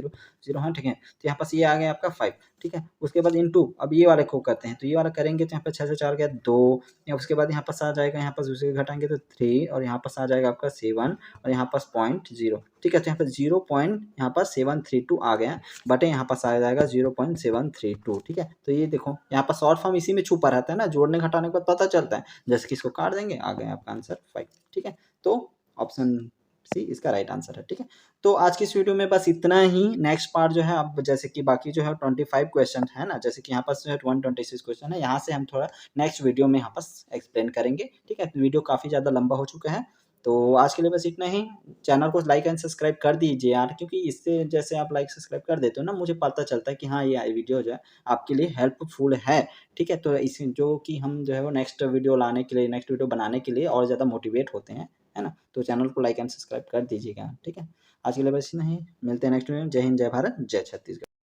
ठीक है। तो यहाँ पास ये आ गया आपका 5, ठीक है। उसके बाद इनटू, अब ये वाले को करते हैं, तो ये वाला करेंगे तो यहाँ पर 6 से 4 गया 2, या उसके बाद यहाँ पास आ जाएगा, यहाँ पास दूसरे घटाएंगे तो 3, और यहाँ पास आ जाएगा आपका 7, और यहाँ पास 0.0, ठीक है। तो यहाँ पर 0.732 आ गया, बटे यहाँ पास आ जाएगा 0.732, ठीक है। तो ये देखो यहाँ पर शॉर्ट फॉर्म इसी में छुपा रहता है ना, जोड़ने घटाने के बाद पता चलता है, जैसे कि इसको काट देंगे, आ गया आपका आंसर 5, ठीक है। तो ऑप्शन सी इसका राइट आंसर है, ठीक है। तो आज की इस वीडियो में बस इतना ही। नेक्स्ट पार्ट जो है अब जैसे कि बाकी जो है 25 क्वेश्चन है ना, जैसे कि यहाँ पास जो है 126 क्वेश्चन है, यहाँ से हम थोड़ा नेक्स्ट वीडियो में यहाँ पास एक्सप्लेन करेंगे, ठीक है। तो वीडियो काफ़ी ज़्यादा लंबा हो चुका है, तो आज के लिए बस इतना ही। चैनल को लाइक एंड सब्सक्राइब कर दीजिए यार, क्योंकि इससे जैसे आप लाइक सब्सक्राइब कर देते हो ना, मुझे पता चलता है कि हाँ ये वीडियो जो है आपके लिए हेल्पफुल है, ठीक है। तो इस जो कि हम जो है वो नेक्स्ट वीडियो लाने के लिए, नेक्स्ट वीडियो बनाने के लिए और ज़्यादा मोटिवेट होते हैं, है ना। तो चैनल को लाइक एंड सब्सक्राइब कर दीजिएगा, ठीक है। आज के लिए बस इतना ही, मिलते हैं नेक्स्ट वीडियो में। जय हिंद, जय भारत, जय छत्तीसगढ़।